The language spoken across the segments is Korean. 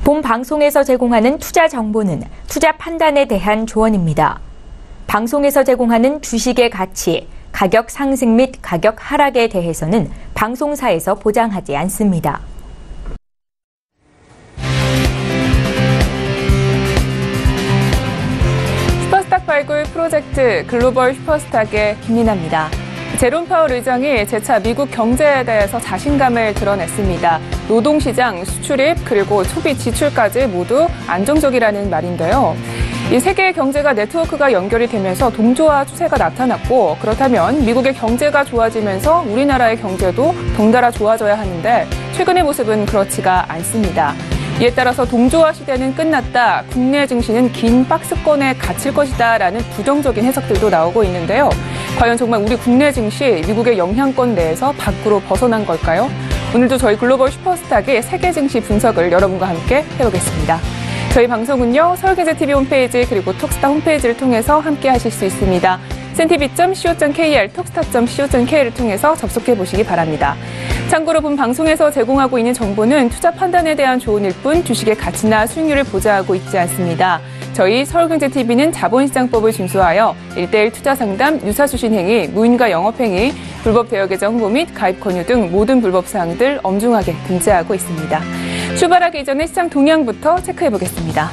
본 방송에서 제공하는 투자 정보는 투자 판단에 대한 조언입니다. 방송에서 제공하는 주식의 가치, 가격 상승 및 가격 하락에 대해서는 방송사에서 보장하지 않습니다. 슈퍼스탁 발굴 프로젝트 글로벌 슈퍼스탁의 김민아입니다. 제롬 파월 의장이 재차 미국 경제에 대해서 자신감을 드러냈습니다. 노동시장, 수출입, 그리고 소비 지출까지 모두 안정적이라는 말인데요. 이 세계의 경제가 네트워크가 연결이 되면서 동조화 추세가 나타났고, 그렇다면 미국의 경제가 좋아지면서 우리나라의 경제도 덩달아 좋아져야 하는데 최근의 모습은 그렇지가 않습니다. 이에 따라서 동조화 시대는 끝났다, 국내 증시는 긴 박스권에 갇힐 것이다라는 부정적인 해석들도 나오고 있는데요. 과연 정말 우리 국내 증시 미국의 영향권 내에서 밖으로 벗어난 걸까요? 오늘도 저희 글로벌 슈퍼스탁의 세계 증시 분석을 여러분과 함께 해보겠습니다. 저희 방송은요, 서울경제TV 홈페이지 그리고 톡스타 홈페이지를 통해서 함께 하실 수 있습니다. cntv.co.kr, 톡스타.co.kr을 통해서 접속해 보시기 바랍니다. 참고로 본 방송에서 제공하고 있는 정보는 투자 판단에 대한 조언일 뿐 주식의 가치나 수익률을 보장하고 있지 않습니다. 저희 서울경제TV는 자본시장법을 준수하여 1:1 투자 상담, 유사수신 행위, 무인가 영업행위, 불법 대여계좌 홍보 및 가입 권유 등 모든 불법 사항들 엄중하게 금지하고 있습니다. 출발하기 전에 시장 동향부터 체크해 보겠습니다.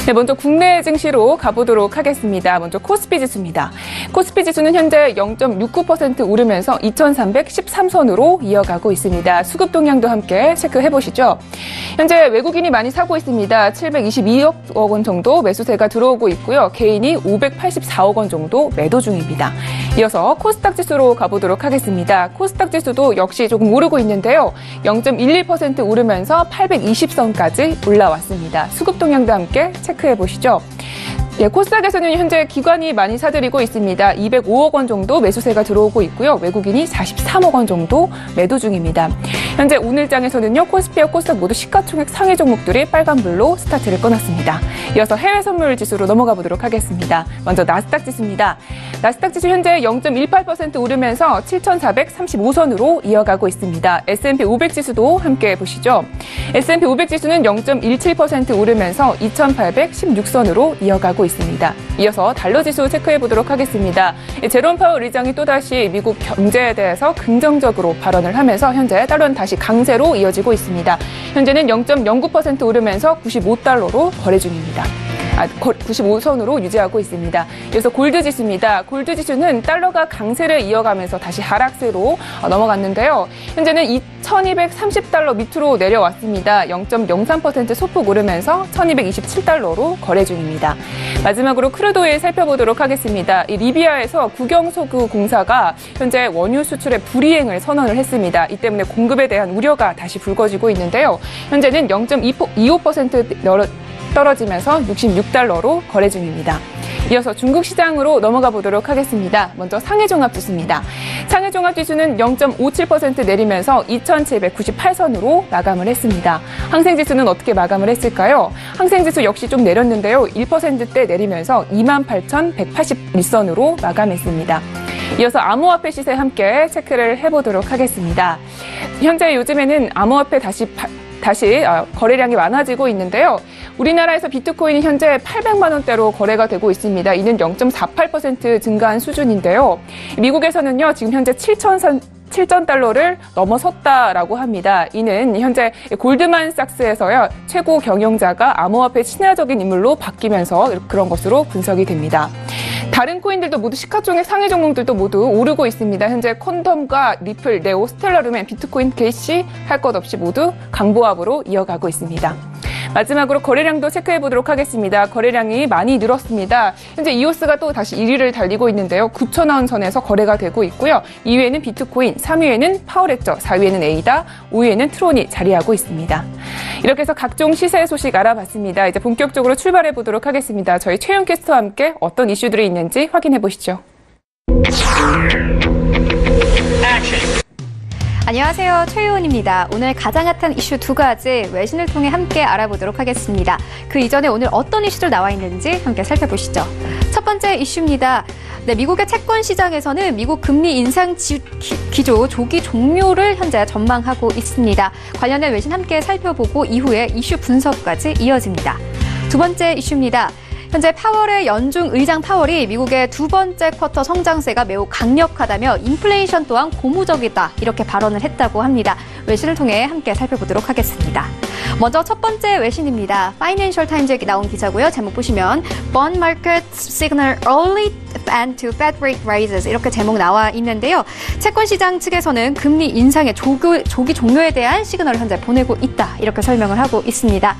네, 먼저 국내 증시로 가보도록 하겠습니다. 먼저 코스피 지수입니다. 코스피 지수는 현재 0.69% 오르면서 2,313선으로 이어가고 있습니다. 수급 동향도 함께 체크해보시죠. 현재 외국인이 많이 사고 있습니다. 722억 원 정도 매수세가 들어오고 있고요. 개인이 584억 원 정도 매도 중입니다. 이어서 코스닥 지수로 가보도록 하겠습니다. 코스닥 지수도 역시 조금 오르고 있는데요. 0.11% 오르면서 820선까지 올라왔습니다. 수급 동향도 함께 체크해보시죠. 예, 코스닥에서는 현재 기관이 많이 사들이고 있습니다. 205억 원 정도 매수세가 들어오고 있고요. 외국인이 43억 원 정도 매도 중입니다. 현재 오늘장에서는요, 코스피와 코스닥 모두 시가총액 상위 종목들이 빨간불로 스타트를 끊었습니다. 이어서 해외 선물 지수로 넘어가 보도록 하겠습니다. 먼저 나스닥 지수입니다. 나스닥 지수 현재 0.18% 오르면서 7,435선으로 이어가고 있습니다. S&P 500 지수도 함께 보시죠. S&P 500 지수는 0.17% 오르면서 2,816선으로 이어가고 있습니다. 이어서 달러 지수 체크해 보도록 하겠습니다. 제롬 파월 의장이 또다시 미국 경제에 대해서 긍정적으로 발언을 하면서 현재 달러는 다시 강세로 이어지고 있습니다. 현재는 0.09% 오르면서 95달러로 거래 중입니다. 95선으로 유지하고 있습니다. 이어서 골드 지수입니다. 골드 지수는 달러가 강세를 이어가면서 다시 하락세로 넘어갔는데요. 현재는 1230달러 밑으로 내려왔습니다. 0.03% 소폭 오르면서 1227달러로 거래 중입니다. 마지막으로 크루드오일 살펴보도록 하겠습니다. 이 리비아에서 국영석유 공사가 현재 원유 수출의 불이행을 선언을 했습니다. 이 때문에 공급에 대한 우려가 다시 불거지고 있는데요. 현재는 0.25% 떨어지면서 66달러로 거래 중입니다. 이어서 중국 시장으로 넘어가 보도록 하겠습니다. 먼저 상해종합지수입니다. 상해종합지수는 0.57% 내리면서 2,798선으로 마감을 했습니다. 항생지수는 어떻게 마감을 했을까요? 항생지수 역시 좀 내렸는데요. 1%대 내리면서 28,181선으로 마감했습니다. 이어서 암호화폐 시세 함께 체크를 해보도록 하겠습니다. 현재 요즘에는 암호화폐 다시 거래량이 많아지고 있는데요. 우리나라에서 비트코인이 현재 800만 원대로 거래가 되고 있습니다. 이는 0.48% 증가한 수준인데요. 미국에서는요, 지금 현재 7,000달러를 넘어섰다라고 합니다. 이는 현재 골드만삭스에서요, 최고 경영자가 암호화폐 친화적인 인물로 바뀌면서 그런 것으로 분석이 됩니다. 다른 코인들도 모두 시가총액 상위 종목들도 모두 오르고 있습니다. 현재 콘덤과 리플, 네오, 스텔라룸엔 비트코인, 게이시 할 것 없이 모두 강보합으로 이어가고 있습니다. 마지막으로 거래량도 체크해 보도록 하겠습니다. 거래량이 많이 늘었습니다. 현재 이오스가 또 다시 1위를 달리고 있는데요. 9,000원 선에서 거래가 되고 있고요. 2위에는 비트코인, 3위에는 파워렉저, 4위에는 에이다, 5위에는 트론이 자리하고 있습니다. 이렇게 해서 각종 시세 소식 알아봤습니다. 이제 본격적으로 출발해 보도록 하겠습니다. 저희 최윤 캐스터와 함께 어떤 이슈들이 있는지 확인해 보시죠. 안녕하세요. 최유은입니다. 오늘 가장 핫한 이슈 두 가지 외신을 통해 함께 알아보도록 하겠습니다. 그 이전에 오늘 어떤 이슈들 나와 있는지 함께 살펴보시죠. 첫 번째 이슈입니다. 네, 미국의 채권 시장에서는 미국 금리 인상 기조 조기 종료를 현재 전망하고 있습니다. 관련된 외신 함께 살펴보고 이후에 이슈 분석까지 이어집니다. 두 번째 이슈입니다. 현재 파월의 연준 의장 파월이 미국의 두 번째 쿼터 성장세가 매우 강력하다며 인플레이션 또한 고무적이다 이렇게 발언을 했다고 합니다. 외신을 통해 함께 살펴보도록 하겠습니다. 먼저 첫 번째 외신입니다. 파이낸셜 타임즈에 나온 기사고요. 제목 보시면 Bond Market Signal Early End to Fed Rate Rises 이렇게 제목 나와 있는데요. 채권 시장 측에서는 금리 인상의 조기 종료에 대한 시그널을 현재 보내고 있다 이렇게 설명을 하고 있습니다.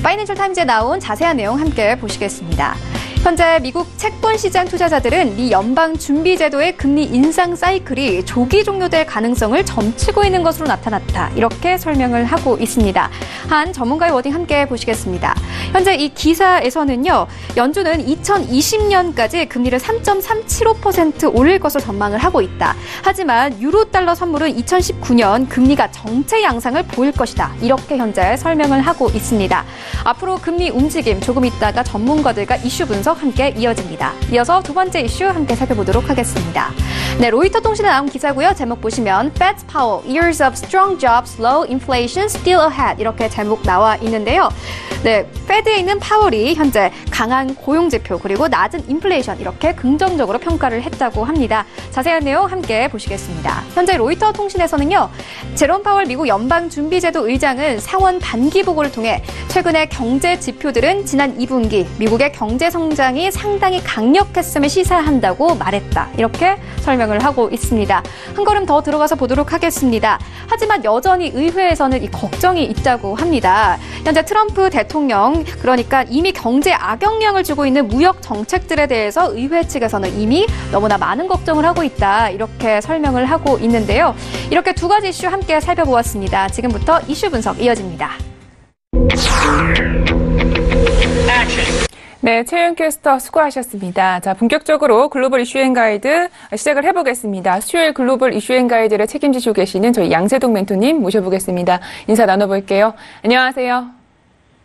파이낸셜 타임즈에 나온 자세한 내용 함께 보시겠습니다. 현재 미국 채권 시장 투자자들은 미 연방 준비 제도의 금리 인상 사이클이 조기 종료될 가능성을 점치고 있는 것으로 나타났다. 이렇게 설명을 하고 있습니다. 한 전문가의 워딩 함께 보시겠습니다. 현재 이 기사에서는요. 연준은 2020년까지 금리를 3.375% 올릴 것을 전망을 하고 있다. 하지만 유로 달러 선물은 2019년 금리가 정체 양상을 보일 것이다. 이렇게 현재 설명을 하고 있습니다. 앞으로 금리 움직임 조금 있다가 전문가들과 이슈 분석 함께 이어집니다. 이어서 두 번째 이슈 함께 살펴보도록 하겠습니다. 네, 로이터 통신에 나온 기사고요. 제목 보시면 Fed Powell, Years of Strong Jobs, Low Inflation Still Ahead 이렇게 제목 나와 있는데요. 네, 페드에 있는 파월이 현재 강한 고용 지표 그리고 낮은 인플레이션 이렇게 긍정적으로 평가를 했다고 합니다. 자세한 내용 함께 보시겠습니다. 현재 로이터 통신에서는요. 제롬 파월 미국 연방준비제도 의장은 상원 단기 보고를 통해 최근의 경제 지표들은 지난 2분기 미국의 경제 성장이 상당히 강력했음을 시사한다고 말했다. 이렇게 설명을 하고 있습니다. 한 걸음 더 들어가서 보도록 하겠습니다. 하지만 여전히 의회에서는 이 걱정이 있다고 합니다. 현재 트럼프 대통령 그러니까 이미 경제 악영향을 주고 있는 무역 정책들에 대해서 의회 측에서는 이미 너무나 많은 걱정을 하고 있다. 이렇게 설명을 하고 있는데요. 이렇게 두 가지 이슈 함께 살펴보았습니다. 지금부터 이슈 분석 이어집니다. 네, 최윤 캐스터 수고하셨습니다. 자, 본격적으로 글로벌 이슈앤 가이드 시작을 해보겠습니다. 수요일 글로벌 이슈앤 가이드를 책임지시고 계시는 저희 양세동 멘토님 모셔보겠습니다. 인사 나눠볼게요. 안녕하세요.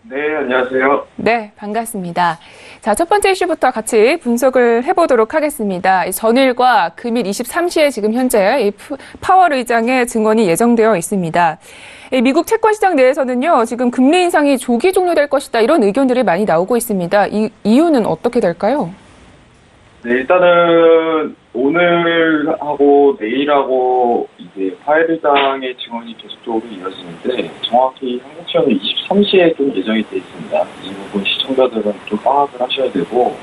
네, 안녕하세요. 네, 반갑습니다. 자, 첫 번째 이슈부터 같이 분석을 해보도록 하겠습니다. 전일과 금일 23시에 지금 현재 파월 의장의 증언이 예정되어 있습니다. 미국 채권 시장 내에서는요, 지금 금리 인상이 조기 종료될 것이다 이런 의견들이 많이 나오고 있습니다. 이 이유는 어떻게 될까요? 네, 일단은 오늘하고 내일하고 이제 파월 의장의 증언이 계속적으로 이어지는데 정확히 한국 시간은 23시에 좀 예정이 돼 있습니다. 이 부분 시청자들은 좀 파악을 하셔야 되고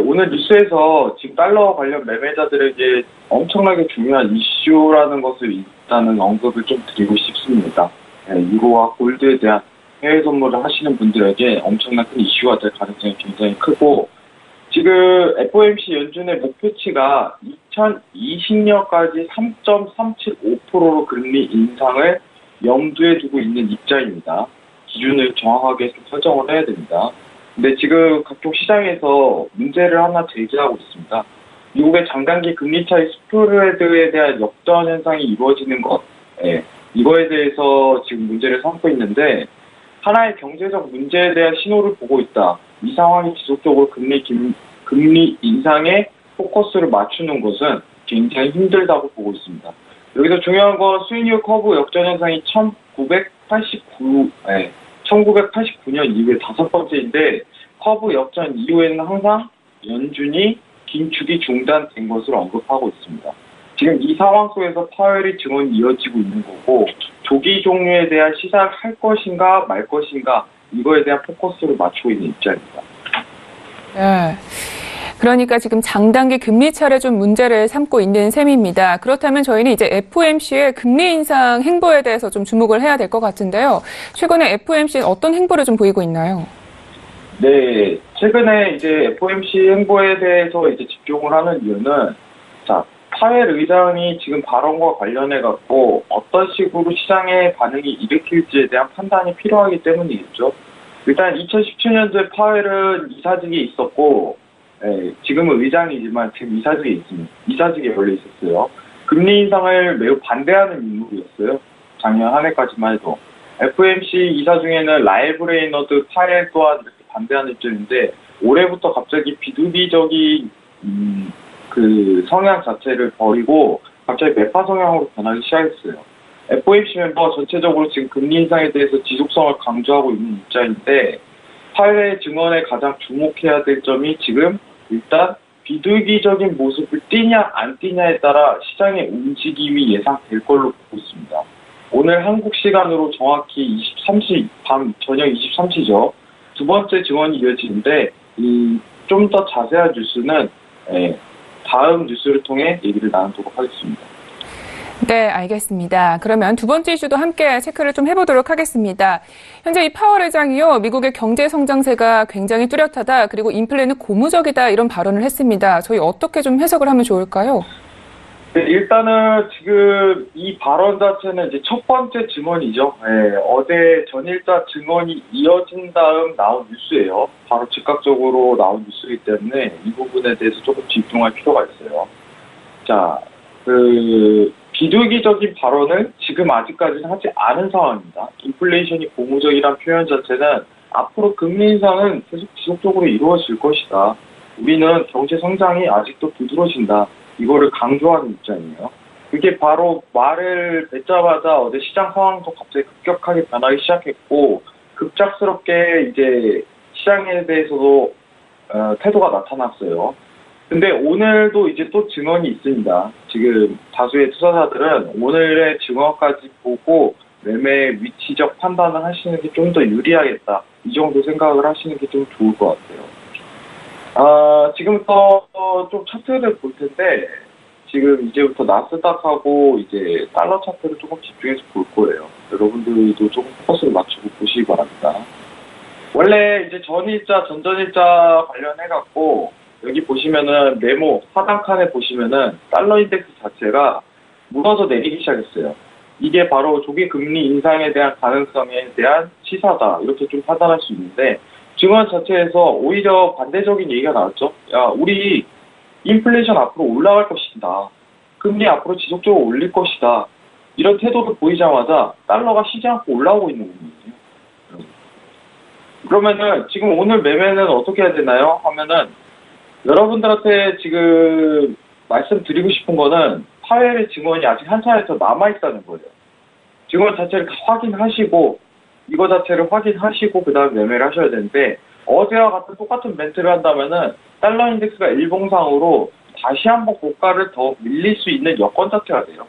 오늘 뉴스에서 지금 달러 관련 매매자들에게 엄청나게 중요한 이슈라는 것을 일단은 언급을 좀 드리고 싶습니다. 네, 유로와 골드에 대한 해외 선물을 하시는 분들에게 엄청난 큰 이슈가 될 가능성이 굉장히 크고 지금 FOMC 연준의 목표치가 2020년까지 3.375%로 금리 인상을 염두에 두고 있는 입장입니다. 기준을 정확하게 좀 설정을 해야 됩니다. 근데 지금 각종 시장에서 문제를 하나 제기하고 있습니다. 미국의 장단기 금리 차이 스프레드에 대한 역전 현상이 이루어지는 것, 이거에 대해서 지금 문제를 삼고 있는데 하나의 경제적 문제에 대한 신호를 보고 있다. 이 상황이 지속적으로 금리 인상에 포커스를 맞추는 것은 굉장히 힘들다고 보고 있습니다. 여기서 중요한 건 수익률 커브 역전 현상이 1989년 이후에 다섯 번째인데 커브 역전 이후에는 항상 연준이 긴축이 중단된 것을 언급하고 있습니다. 지금 이 상황 속에서 파웰의 증언이 이어지고 있는 거고 조기 종료에 대한 시사를 할 것인가 말 것인가 이거에 대한 포커스를 맞추고 있는 입장입니다. 네. 그러니까 지금 장단기 금리 차례 좀 문제를 삼고 있는 셈입니다. 그렇다면 저희는 이제 FOMC의 금리 인상 행보에 대해서 좀 주목을 해야 될 것 같은데요. 최근에 FOMC는 어떤 행보를 좀 보이고 있나요? 네, 최근에 이제 FOMC 행보에 대해서 이제 집중을 하는 이유는 파웰 의장이 지금 발언과 관련해 갖고 어떤 식으로 시장의 반응이 일으킬지에 대한 판단이 필요하기 때문이겠죠. 일단 2017년도에 파웰은 이사직에 있었고, 지금은 의장이지만 지금 이사직에 원래 있었어요. 금리 인상을 매우 반대하는 인물이었어요. 작년 한 해까지만 해도. FOMC 이사 중에는 라일 브레이너드, 파웰 또한 이렇게 반대하는 입장인데 올해부터 갑자기 비둘기적인 그 성향 자체를 버리고 갑자기 매파 성향으로 변하기 시작했어요. FOMC 멤버 전체적으로 지금 금리 인상에 대해서 지속성을 강조하고 있는 입장인데 파웰의 증언에 가장 주목해야 될 점이 지금 일단 비둘기적인 모습을 띠냐 안 띠냐에 따라 시장의 움직임이 예상될 걸로 보고 있습니다. 오늘 한국 시간으로 정확히 23시, 저녁 23시죠. 두 번째 증언이 이어지는데 좀 더 자세한 뉴스는 다음 뉴스를 통해 얘기를 나누도록 하겠습니다. 네, 알겠습니다. 그러면 두 번째 이슈도 함께 체크를 좀 해보도록 하겠습니다. 현재 이 파월 의장이요, 미국의 경제 성장세가 굉장히 뚜렷하다, 그리고 인플레는 고무적이다 이런 발언을 했습니다. 저희 어떻게 좀 해석을 하면 좋을까요? 네, 일단은 지금 이 발언 자체는 이제 첫 번째 증언이죠. 어제 전일자 증언이 이어진 다음 나온 뉴스예요. 바로 즉각적으로 나온 뉴스이기 때문에 이 부분에 대해서 조금 집중할 필요가 있어요. 자, 비둘기적인 발언을 지금 아직까지는 하지 않은 상황입니다. 인플레이션이 고무적이란 표현 자체는 앞으로 금리 인상은 계속 지속적으로 이루어질 것이다. 우리는 경제 성장이 아직도 두드러진다. 이거를 강조하는 입장이에요. 그게 바로 말을 뱉자마자 어제 시장 상황도 갑자기 급격하게 변하기 시작했고 급작스럽게 이제 시장에 대해서도 태도가 나타났어요. 근데 오늘도 이제 또 증언이 있습니다. 지금 다수의 투자자들은 오늘의 증언까지 보고 매매 위치적 판단을 하시는 게 좀 더 유리하겠다. 이 정도 생각을 하시는 게 좀 좋을 것 같아요. 지금부터 좀 차트를 볼 텐데, 지금 이제부터 나스닥하고 이제 달러 차트를 조금 집중해서 볼 거예요. 여러분들도 조금 포커스를 맞추고 보시기 바랍니다. 원래 이제 전일자, 전전일자 관련해갖고, 여기 보시면은 메모 하단 칸에 보시면은 달러 인덱스 자체가 무너져 내리기 시작했어요. 이게 바로 조기 금리 인상에 대한 가능성에 대한 시사다. 이렇게 좀 판단할 수 있는데 증언 자체에서 오히려 반대적인 얘기가 나왔죠. 야, 우리 인플레이션 앞으로 올라갈 것이다. 금리 앞으로 지속적으로 올릴 것이다. 이런 태도를 보이자마자 달러가 쉬지 않고 올라오고 있는 겁니다. 그러면은 지금 오늘 매매는 어떻게 해야 되나요? 하면은 여러분들한테 지금 말씀드리고 싶은 거는 파웰의 증언이 아직 한 차례 더 남아있다는 거예요. 증언 자체를 확인하시고 이거 자체를 확인하시고 그 다음에 매매를 하셔야 되는데 어제와 같은 똑같은 멘트를 한다면은 달러 인덱스가 일봉상으로 다시 한번 고가를 더 밀릴 수 있는 여건 자체가 돼요.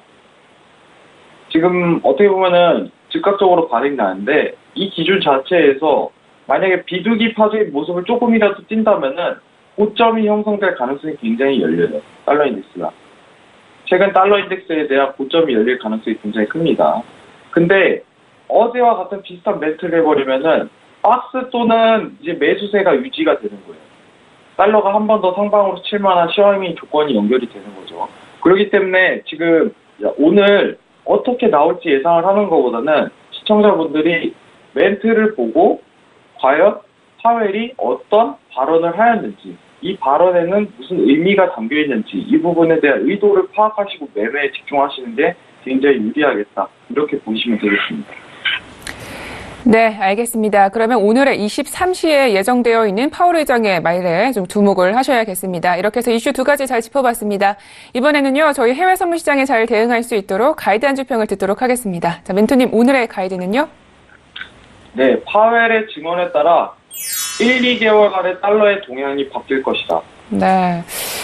지금 어떻게 보면은 즉각적으로 반응이 나는데 이 기준 자체에서 만약에 비둘기파적인 모습을 조금이라도 띈다면은 고점이 형성될 가능성이 굉장히 열려요. 달러 인덱스가. 최근 달러 인덱스에 대한 고점이 열릴 가능성이 굉장히 큽니다. 근데 어제와 같은 비슷한 멘트를 해버리면은 박스 또는 이제 매수세가 유지가 되는 거예요. 달러가 한 번 더 상방으로 칠 만한 시황이 조건이 연결이 되는 거죠. 그렇기 때문에 지금 오늘 어떻게 나올지 예상을 하는 것보다는 시청자분들이 멘트를 보고 과연 파웰이 어떤 발언을 하였는지, 이 발언에는 무슨 의미가 담겨 있는지 이 부분에 대한 의도를 파악하시고 매매에 집중하시는 게 굉장히 유리하겠다. 이렇게 보시면 되겠습니다. 네, 알겠습니다. 그러면 오늘의 23시에 예정되어 있는 파월 의장의 말에 좀 주목을 하셔야겠습니다. 이렇게 해서 이슈 두 가지 잘 짚어봤습니다. 이번에는요, 저희 해외 선물 시장에 잘 대응할 수 있도록 가이드 한 주평을 듣도록 하겠습니다. 자, 멘토님, 오늘의 가이드는요? 네, 파웰의 증언에 따라 1, 2개월간의 달러의 동향이 바뀔 것이다. 네.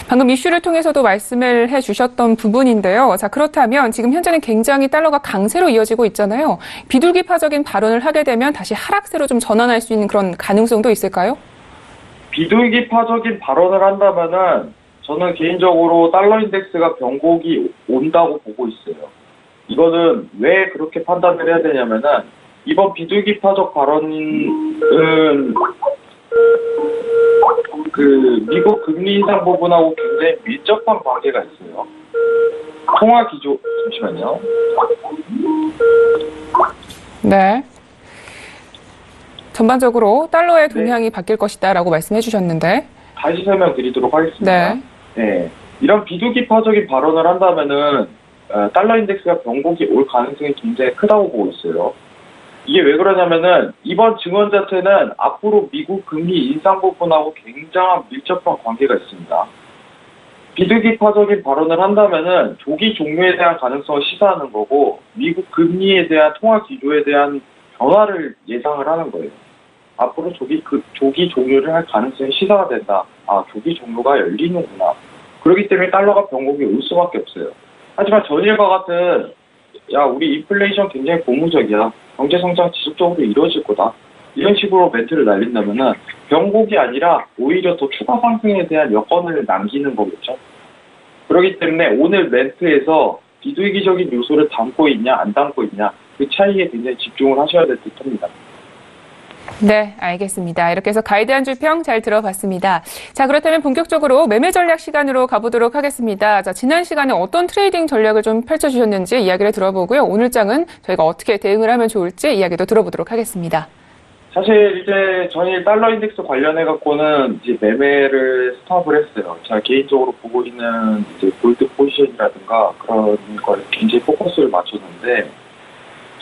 방금 이슈를 통해서도 말씀을 해주셨던 부분인데요. 자, 그렇다면 지금 현재는 굉장히 달러가 강세로 이어지고 있잖아요. 비둘기파적인 발언을 하게 되면 다시 하락세로 좀 전환할 수 있는 그런 가능성도 있을까요? 비둘기파적인 발언을 한다면은 저는 개인적으로 달러 인덱스가 변곡이 온다고 보고 있어요. 이거는 왜 그렇게 판단을 해야 되냐면은 이번 비둘기파적 발언은 미국 금리 인상 부분하고 굉장히 밀접한 관계가 있어요. 통화 기조, 잠시만요. 네. 전반적으로 달러의 동향이 바뀔 것이다라고 말씀해 주셨는데. 다시 설명드리도록 하겠습니다. 네. 이런 비둘기파적인 발언을 한다면은 달러 인덱스가 변곡이 올 가능성이 굉장히 크다고 보고 있어요. 이게 왜 그러냐면은 이번 증언 자체는 앞으로 미국 금리 인상 부분하고 굉장한 밀접한 관계가 있습니다. 비둘기파적인 발언을 한다면은 조기 종료에 대한 가능성을 시사하는 거고 미국 금리에 대한 통화 기조에 대한 변화를 예상을 하는 거예요. 앞으로 조기 종료를 할 가능성이 시사가 된다. 아, 조기 종료가 열리는구나. 그렇기 때문에 달러가 변곡이 올 수밖에 없어요. 하지만 전일과 같은 우리 인플레이션 굉장히 고무적이야. 경제성장 지속적으로 이루어질 거다. 이런 식으로 멘트를 날린다면은 변곡이 아니라 오히려 더 추가 상승에 대한 여건을 남기는 거겠죠. 그렇기 때문에 오늘 멘트에서 비둘기적인 요소를 담고 있냐 안 담고 있냐 그 차이에 굉장히 집중을 하셔야 될 듯합니다. 네, 알겠습니다. 이렇게 해서 가이드 한 줄 평 잘 들어봤습니다. 자, 그렇다면 본격적으로 매매 전략 시간으로 가보도록 하겠습니다. 자, 지난 시간에 어떤 트레이딩 전략을 좀 펼쳐주셨는지 이야기를 들어보고요. 오늘 장은 저희가 어떻게 대응을 하면 좋을지 이야기도 들어보도록 하겠습니다. 사실 이제 전일 달러 인덱스 관련해 갖고는 이제 매매를 스탑을 했어요. 제가 개인적으로 보고 있는 이제 골드 포지션이라든가 그런 거에 굉장히 포커스를 맞췄는데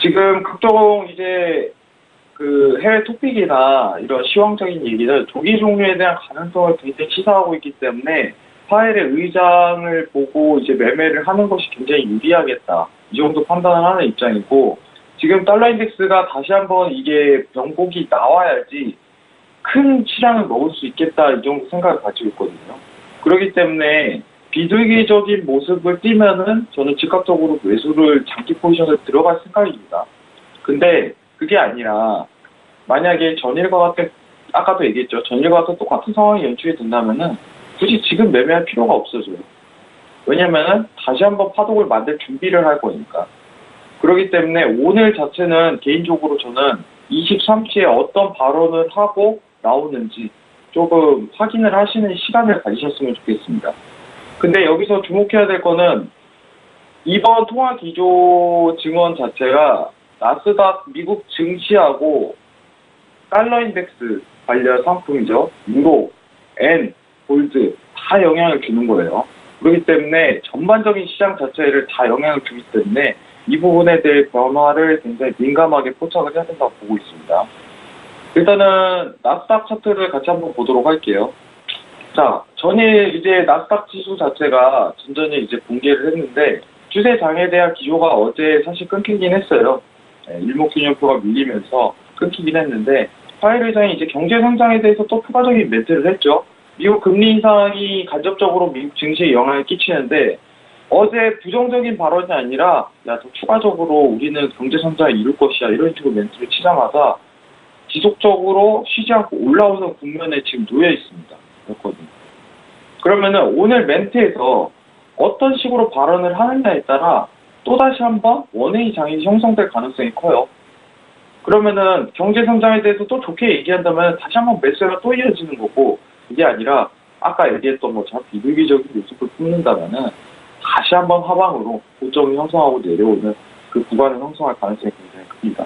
지금 각종 이제 그 해외 토픽이나 이런 시황적인 얘기는 조기 종료에 대한 가능성을 굉장히 시사하고 있기 때문에 파웰의 의장을 보고 이제 매매를 하는 것이 굉장히 유리하겠다. 이 정도 판단을 하는 입장이고 지금 달러 인덱스가 다시 한번 이게 변곡이 나와야지 큰 시장을 먹을 수 있겠다. 이 정도 생각을 가지고 있거든요. 그렇기 때문에 비둘기적인 모습을 띠면은 저는 즉각적으로 매수를 장기 포지션을 들어갈 생각입니다. 근데 그게 아니라 만약에 전일과 같은 아까도 얘기했죠. 전일과 같은 똑같은 상황이 연출이 된다면은 굳이 지금 매매할 필요가 없어져요. 왜냐면은 다시 한번 파동을 만들 준비를 할 거니까. 그렇기 때문에 오늘 자체는 개인적으로 저는 23시에 어떤 발언을 하고 나오는지 조금 확인을 하시는 시간을 가지셨으면 좋겠습니다. 근데 여기서 주목해야 될 거는 이번 통화 기조 증원 자체가 나스닥 미국 증시하고 달러 인덱스 관련 상품이죠. 유로, 엔, 골드 다 영향을 주는 거예요. 그렇기 때문에 전반적인 시장 자체를 다 영향을 주기 때문에 이 부분에 대해 변화를 굉장히 민감하게 포착을 해야 된다고 보고 있습니다. 일단은 나스닥 차트를 같이 한번 보도록 할게요. 자, 전일 이제 나스닥 지수 자체가 전전에 이제 공개를 했는데 추세장에 대한 기조가 어제 사실 끊기긴 했어요. 일목균형표가 밀리면서 끊기긴 했는데 파웰 의장이 이제 경제 성장에 대해서 또 추가적인 멘트를 했죠. 미국 금리 인상이 간접적으로 미국 증시에 영향을 끼치는데 어제 부정적인 발언이 아니라 더 추가적으로 우리는 경제 성장을 이룰 것이야 이런 식으로 멘트를 치자마자 지속적으로 쉬지 않고 올라오는 국면에 지금 놓여 있습니다. 그렇거든요. 그러면은 오늘 멘트에서 어떤 식으로 발언을 하느냐에 따라 또다시 한번 원웨이 장이 형성될 가능성이 커요. 그러면은 경제 성장에 대해서 또 좋게 얘기한다면 다시 한번 매수가 또 이어지는 거고 이게 아니라 아까 얘기했던 것처럼 비둘기적인 모습을 뿜는다면은 다시 한번 하방으로 고점을 형성하고 내려오는 그 구간을 형성할 가능성이 굉장히 큽니다.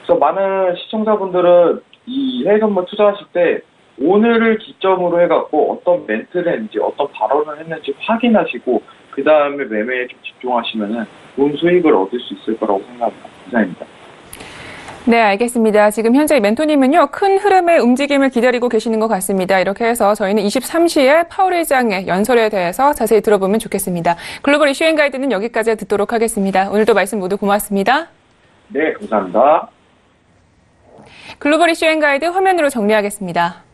그래서 많은 시청자분들은 이 해외 선물 투자하실 때 오늘을 기점으로 해갖고 어떤 멘트를 했는지 어떤 발언을 했는지 확인하시고 그 다음에 매매에 좀 집중하시면은 좋은 수익을 얻을 수 있을 거라고 생각합니다. 이상입니다. 네, 알겠습니다. 지금 현재 멘토님은요, 큰 흐름의 움직임을 기다리고 계시는 것 같습니다. 이렇게 해서 저희는 23시에 파월 의장의 연설에 대해서 자세히 들어보면 좋겠습니다. 글로벌 이슈 앤 가이드는 여기까지 듣도록 하겠습니다. 오늘도 말씀 모두 고맙습니다. 네, 감사합니다. 글로벌 이슈 앤 가이드 화면으로 정리하겠습니다.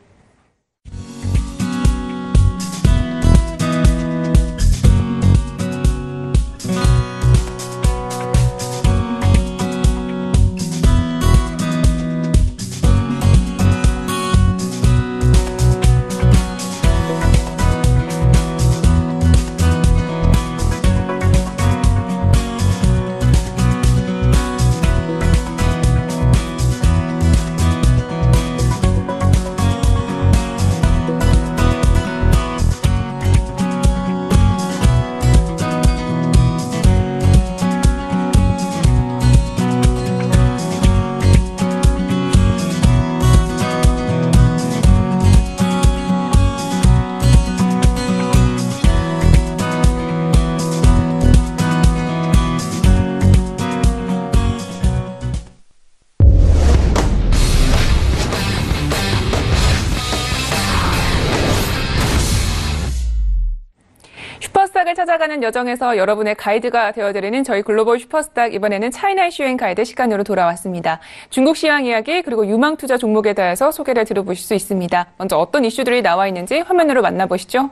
살아가는 여정에서 여러분의 가이드가 되어드리는 저희 글로벌 슈퍼스탁, 이번에는 차이나 이슈 앤 가이드 시간으로 돌아왔습니다. 중국 시황 이야기 그리고 유망 투자 종목에 대해서 소개를 들어보실 수 있습니다. 먼저 어떤 이슈들이 나와 있는지 화면으로 만나보시죠.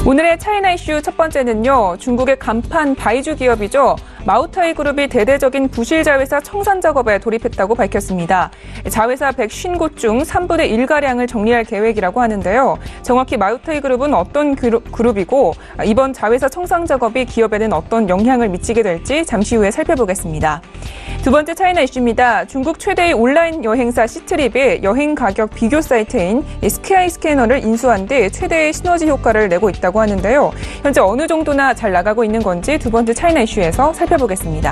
오늘의 차이나 이슈 첫 번째는요. 중국의 간판 바이주 기업이죠. 마오타이 그룹이 대대적인 부실 자회사 청산 작업에 돌입했다고 밝혔습니다. 자회사 150곳 중 3분의 1가량을 정리할 계획이라고 하는데요. 정확히 마오타이 그룹은 어떤 그룹이고 이번 자회사 청산 작업이 기업에는 어떤 영향을 미치게 될지 잠시 후에 살펴보겠습니다. 두 번째 차이나 이슈입니다. 중국 최대의 온라인 여행사 시트립이 여행 가격 비교 사이트인 스카이 스캐너를 인수한 뒤 최대의 시너지 효과를 내고 있다고 하는데요. 현재 어느 정도나 잘 나가고 있는 건지 두 번째 차이나 이슈에서 살펴보겠습니다.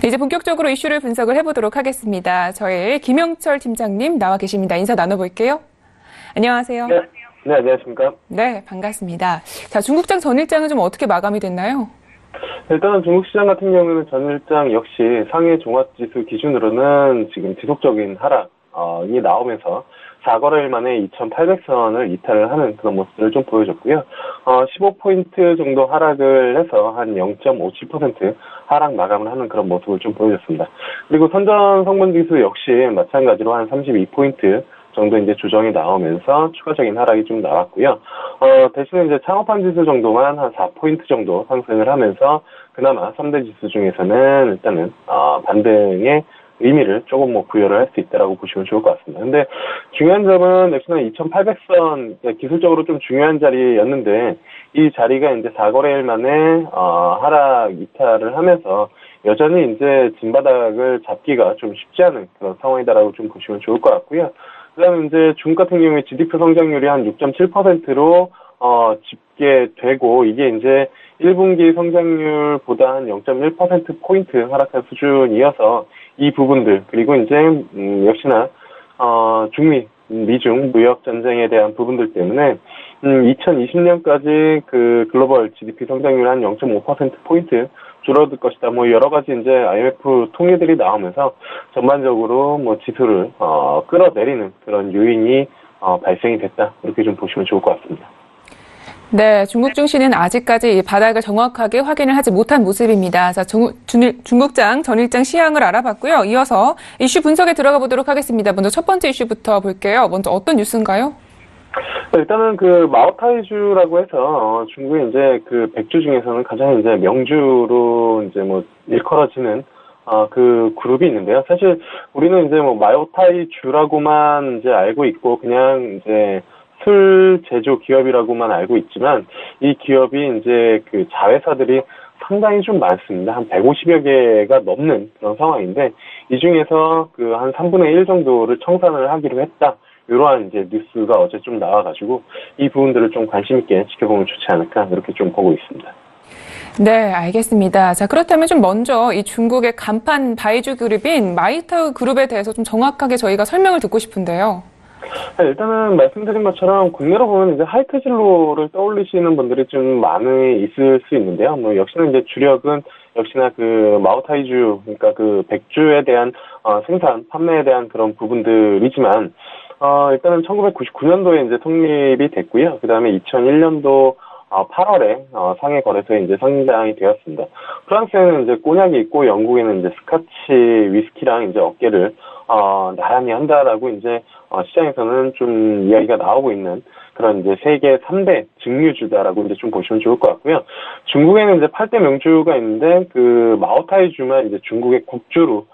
네, 이제 본격적으로 이슈를 분석을 해보도록 하겠습니다. 저희 김영철 팀장님 나와 계십니다. 인사 나눠볼게요. 안녕하세요. 네, 안녕하십니까. 네, 반갑습니다. 자, 중국장 전일장은 좀 어떻게 마감이 됐나요? 일단은 중국 시장 같은 경우는 전일장 역시 상해 종합지수 기준으로는 지금 지속적인 하락이 나오면서 4거래일 만에 2,800선을 이탈을 하는 그런 모습들을 좀 보여줬고요. 15포인트 정도 하락을 해서 한 0.57% 하락 마감을 하는 그런 모습을 좀 보여줬습니다. 그리고 선전 성분지수 역시 마찬가지로 한 32포인트 정도 이제 조정이 나오면서 추가적인 하락이 좀 나왔고요. 대신에 이제 창업한 지수 정도만 한 4포인트 정도 상승을 하면서 그나마 3대 지수 중에서는 일단은 반등의 의미를 조금 부여를 할 수 있다라고 보시면 좋을 것 같습니다. 근데 중요한 점은 역시나 2,800선 기술적으로 좀 중요한 자리였는데 이 자리가 이제 4거래일 만에 하락 이탈을 하면서 여전히 이제 진바닥을 잡기가 좀 쉽지 않은 그런 상황이다라고 좀 보시면 좋을 것 같고요. 그다음에 이제 중국 같은 경우에 GDP 성장률이 한 6.7%로 집계되고 이게 이제 1분기 성장률보다 한 0.1%포인트 하락한 수준이어서 이 부분들, 그리고 이제, 역시나, 중미, 미중 무역 전쟁에 대한 부분들 때문에, 2020년까지 그 글로벌 GDP 성장률 한 0.5%포인트 줄어들 것이다. 여러 가지 이제 IMF 통계들이 나오면서 전반적으로 지수를, 끌어내리는 그런 요인이, 발생이 됐다. 이렇게 좀 보시면 좋을 것 같습니다. 네, 중국 증시는 아직까지 바닥을 정확하게 확인을 하지 못한 모습입니다. 자, 중국장 전일장 시향을 알아봤고요. 이어서 이슈 분석에 들어가 보도록 하겠습니다. 먼저 첫 번째 이슈부터 볼게요. 먼저 어떤 뉴스인가요? 일단은 그 마오타이주라고 해서 중국의 이제 그 100주 중에서는 가장 이제 명주로 이제 일컬어지는 그 그룹이 있는데요. 사실 우리는 이제 마오타이주라고만 이제 알고 있고 그냥 이제 술 제조 기업이라고만 알고 있지만 이 기업이 이제 그 자회사들이 상당히 좀 많습니다. 한 150여 개가 넘는 그런 상황인데 이 중에서 그 한 3분의 1 정도를 청산을 하기로 했다. 이러한 이제 뉴스가 어제 좀 나와가지고 이 부분들을 좀 관심 있게 지켜보면 좋지 않을까 이렇게 좀 보고 있습니다. 네, 알겠습니다. 자, 그렇다면 좀 먼저 이 중국의 간판 바이주 그룹인 마이타우 그룹에 대해서 좀 정확하게 저희가 설명을 듣고 싶은데요. 일단은 말씀드린 것처럼 국내로 보면 이제 하이트 진로를 떠올리시는 분들이 좀 많이 있을 수 있는데요. 역시나 이제 주력은 역시나 그 마오타이주, 그러니까 그 백주에 대한 생산, 판매에 대한 그런 부분들이지만 일단은 1999년도에 이제 성립이 됐고요. 그다음에 2001년도 8월에 상해 거래소에 이제 상장이 되었습니다. 프랑스에는 이제 꼬냑이 있고 영국에는 이제 스카치 위스키랑 이제 어깨를 나란히 한다라고 이제 시장에서는 좀 이야기가 나오고 있는 그런 이제 세계 3대 증류주다라고 이제 좀 보시면 좋을 것 같고요. 중국에는 이제 8대 명주가 있는데 그 마오타이주만 이제 중국의 국주로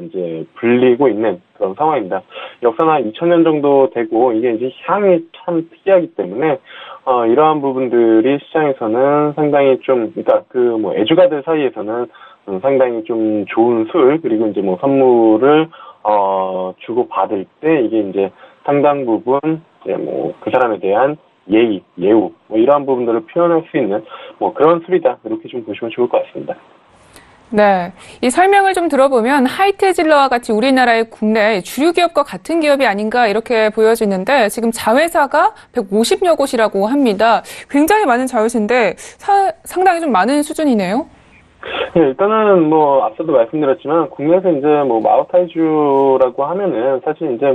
이제 불리고 있는 그런 상황입니다. 역사는 한 2000년 정도 되고 이게 이제 향이 참 특이하기 때문에 이러한 부분들이 시장에서는 상당히 좀 그러니까 그 애주가들 사이에서는 상당히 좀 좋은 술 그리고 이제 선물을 주고 받을 때 이게 이제 상당 부분 이제 그 사람에 대한 예의, 예우 이러한 부분들을 표현할 수 있는 그런 술이다 이렇게 좀 보시면 좋을 것 같습니다. 네, 이 설명을 좀 들어보면 하이테질러와 같이 우리나라의 국내 주류 기업과 같은 기업이 아닌가 이렇게 보여지는데 지금 자회사가 150여 곳이라고 합니다. 굉장히 많은 자회사인데 상당히 좀 많은 수준이네요. 네, 일단은 앞서도 말씀드렸지만 국내에서 이제 마오타이주라고 하면은 사실 이제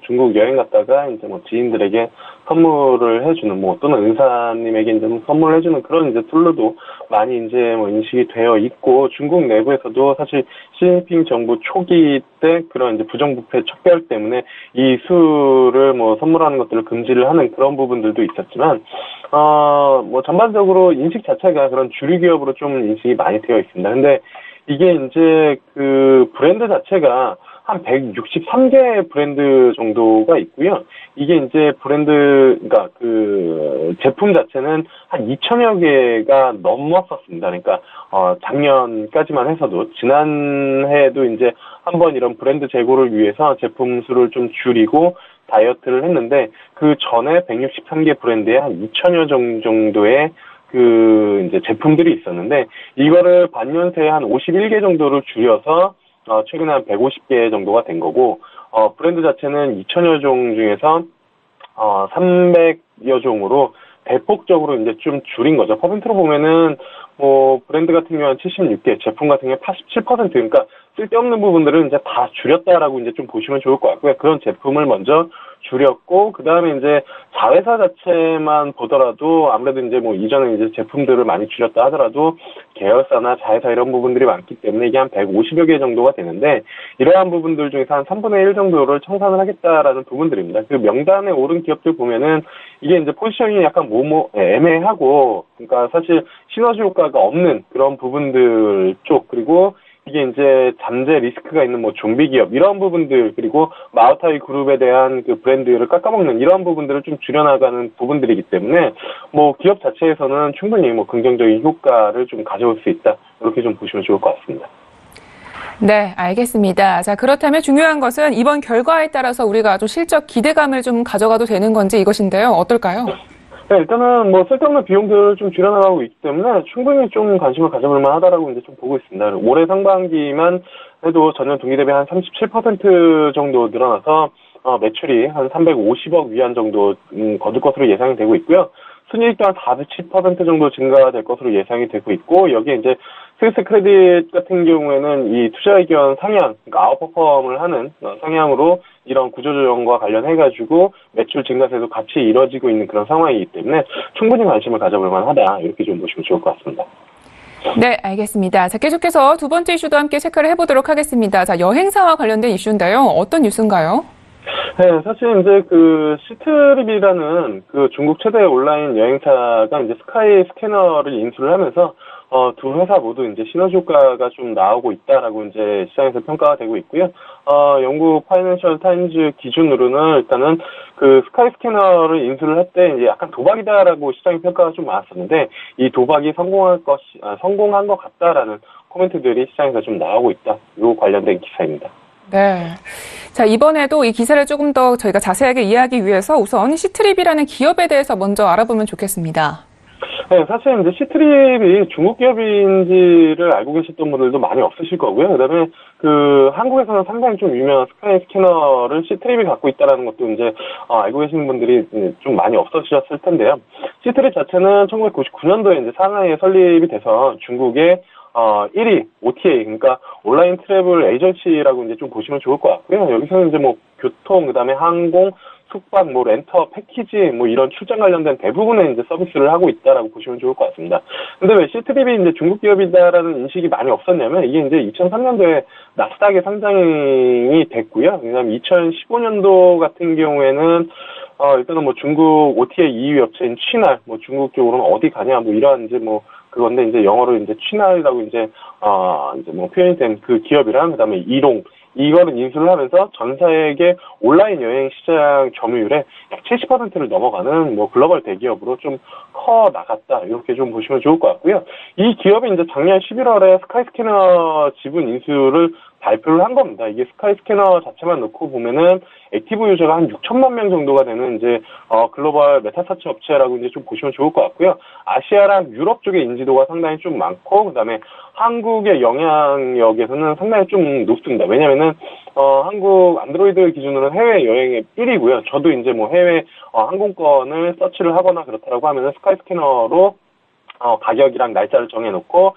중국 여행 갔다가 이제 지인들에게 선물을 해주는, 뭐, 또는 은사님에게 이제 선물을 해주는 그런 이제 툴로도 많이 이제 뭐 인식이 되어 있고, 중국 내부에서도 사실 시진핑 정부 초기 때 그런 이제 부정부패 척결 때문에 이 술을 뭐 선물하는 것들을 금지를 하는 그런 부분들도 있었지만, 뭐 전반적으로 인식 자체가 그런 주류 기업으로 좀 인식이 많이 되어 있습니다. 근데 이게 이제 그 브랜드 자체가 한 163개 브랜드 정도가 있고요. 이게 이제 브랜드, 그러니까 그 제품 자체는 한 2,000여 개가 넘었었습니다. 그러니까, 작년까지만 해서도, 지난해에도 이제 한번 이런 브랜드 재고를 위해서 제품 수를 좀 줄이고 다이어트를 했는데, 그 전에 163개 브랜드에 한 2,000여 정도의 그 이제 제품들이 있었는데, 이거를 반년 새에 한 51개 정도를 줄여서 최근에 한 150개 정도가 된 거고, 브랜드 자체는 2,000여 종 중에서 300여 종으로 대폭적으로 이제 좀 줄인 거죠. 퍼센트로 보면은 뭐 브랜드 같은 경우는 76개, 제품 같은 경우는 87%, 그러니까 쓸데없는 부분들은 이제 다 줄였다라고 이제 좀 보시면 좋을 것 같고요. 그런 제품을 먼저 줄였고, 그 다음에 이제 자회사 자체만 보더라도 아무래도 이제 뭐 이전에 이제 제품들을 많이 줄였다 하더라도 계열사나 자회사 이런 부분들이 많기 때문에 이게 한 150여 개 정도가 되는데, 이러한 부분들 중에서 한 3분의 1 정도를 청산을 하겠다라는 부분들입니다. 그 명단에 오른 기업들 보면은 이게 이제 포지셔닝이 약간 애매하고, 그러니까 사실 시너지 효과가 없는 그런 부분들 쪽, 그리고 이게 이제 잠재 리스크가 있는 뭐 좀비 기업 이런 부분들, 그리고 마오타이 그룹에 대한 그 브랜드를 깎아먹는 이런 부분들을 좀 줄여나가는 부분들이기 때문에 뭐 기업 자체에서는 충분히 뭐 긍정적인 효과를 좀 가져올 수 있다, 이렇게 좀 보시면 좋을 것 같습니다. 네, 알겠습니다. 자, 그렇다면 중요한 것은 이번 결과에 따라서 우리가 아주 실적 기대감을 좀 가져가도 되는 건지 이것인데요. 어떨까요? 네, 일단은 뭐 쓸데없는 비용들을 좀 줄여나가고 있기 때문에 충분히 좀 관심을 가져볼 만하다라고 이제 좀 보고 있습니다. 올해 상반기만 해도 전년 동기 대비 한 37% 정도 늘어나서 매출이 한 350억 위안 정도 거둘 것으로 예상이 되고 있고요. 순이익 또한 40% 정도 증가될 것으로 예상이 되고 있고, 여기에 이제 스위스 크레딧 같은 경우에는 이 투자 의견 상향, 그러니까 아웃퍼폼을 하는 상향으로 이런 구조조정과 관련해가지고 매출 증가세도 같이 이뤄지고 있는 그런 상황이기 때문에 충분히 관심을 가져볼 만하다, 이렇게 좀 보시면 좋을 것 같습니다. 네, 알겠습니다. 자, 계속해서 두 번째 이슈도 함께 체크를 해보도록 하겠습니다. 자, 여행사와 관련된 이슈인데요. 어떤 뉴스인가요? 네, 사실 이제 그 시트립이라는 그 중국 최대 온라인 여행사가 이제 스카이 스캐너를 인수를 하면서 두 회사 모두 이제 시너지 효과가 좀 나오고 있다라고 이제 시장에서 평가가 되고 있고요. 영국 파이낸셜 타임즈 기준으로는 일단은 그 스카이 스캐너를 인수를 할 때 이제 약간 도박이다라고 시장의 평가가 좀 많았었는데, 이 도박이 성공한 것 같다라는 코멘트들이 시장에서 좀 나오고 있다. 요 관련된 기사입니다. 네. 자, 이번에도 이 기사를 조금 더 저희가 자세하게 이해하기 위해서 우선 시트립이라는 기업에 대해서 먼저 알아보면 좋겠습니다. 네, 사실 이제 시트립이 중국 기업인지를 알고 계셨던 분들도 많이 없으실 거고요. 그다음에 그 한국에서는 상당히 좀 유명한 스카이 스캐너를 시트립이 갖고 있다라는 것도 이제 알고 계시는 분들이 좀 많이 없어지셨을 텐데요. 시트립 자체는 1999년도에 이제 상하이에 설립이 돼서 중국의 1위 OTA, 그러니까 온라인 트래블 에이전시라고 이제 좀 보시면 좋을 것 같고요. 여기서는 이제 뭐 교통, 그다음에 항공, 숙박, 뭐 렌터, 패키지, 뭐 이런 출장 관련된 대부분의 이제 서비스를 하고 있다라고 보시면 좋을 것 같습니다. 근데 왜 시트립이 이제 중국 기업이다라는 인식이 많이 없었냐면, 이게 이제 2003년도에 나스닥에 상장이 됐고요. 그다음에 2015년도 같은 경우에는 일단은 뭐 중국 OTA 2위 업체인 취날, 뭐 중국 쪽으로는 어디 가냐, 뭐 이러한 이제 뭐 그건데 이제 영어로 이제 취날이라고 이제 뭐 표현이 된 그 기업이랑, 그다음에 이롱, 이거는 인수를 하면서 전 세계 온라인 여행 시장 점유율의 약 70%를 넘어가는 뭐 글로벌 대기업으로 좀 커 나갔다, 이렇게 좀 보시면 좋을 것 같고요. 이 기업이 이제 작년 11월에 스카이스캐너 지분 인수를 발표를 한 겁니다. 이게 스카이스캐너 자체만 놓고 보면은 액티브 유저가 한 6천만 명 정도가 되는 이제 글로벌 메타서치 업체라고 이제 좀 보시면 좋을 것 같고요. 아시아랑 유럽 쪽의 인지도가 상당히 좀 많고, 그다음에 한국의 영향력에서는 상당히 좀 높습니다. 왜냐면은 한국 안드로이드 기준으로는 해외 여행의 1위고요. 저도 이제 뭐 해외 항공권을 서치를 하거나 그렇다라고 하면은 스카이스캐너로 가격이랑 날짜를 정해놓고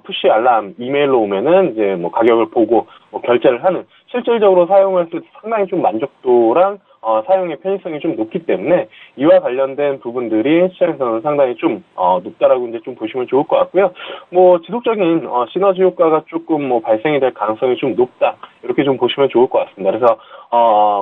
푸시 알람 이메일로 오면은 이제 뭐 가격을 보고 뭐 결제를 하는, 실질적으로 사용했을 때 상당히 좀 만족도랑 사용의 편의성이 좀 높기 때문에 이와 관련된 부분들이 시장에서는 상당히 좀 높다라고 이제 좀 보시면 좋을 것 같고요. 뭐 지속적인 시너지 효과가 조금 뭐 발생이 될 가능성이 좀 높다 이렇게 좀 보시면 좋을 것 같습니다. 그래서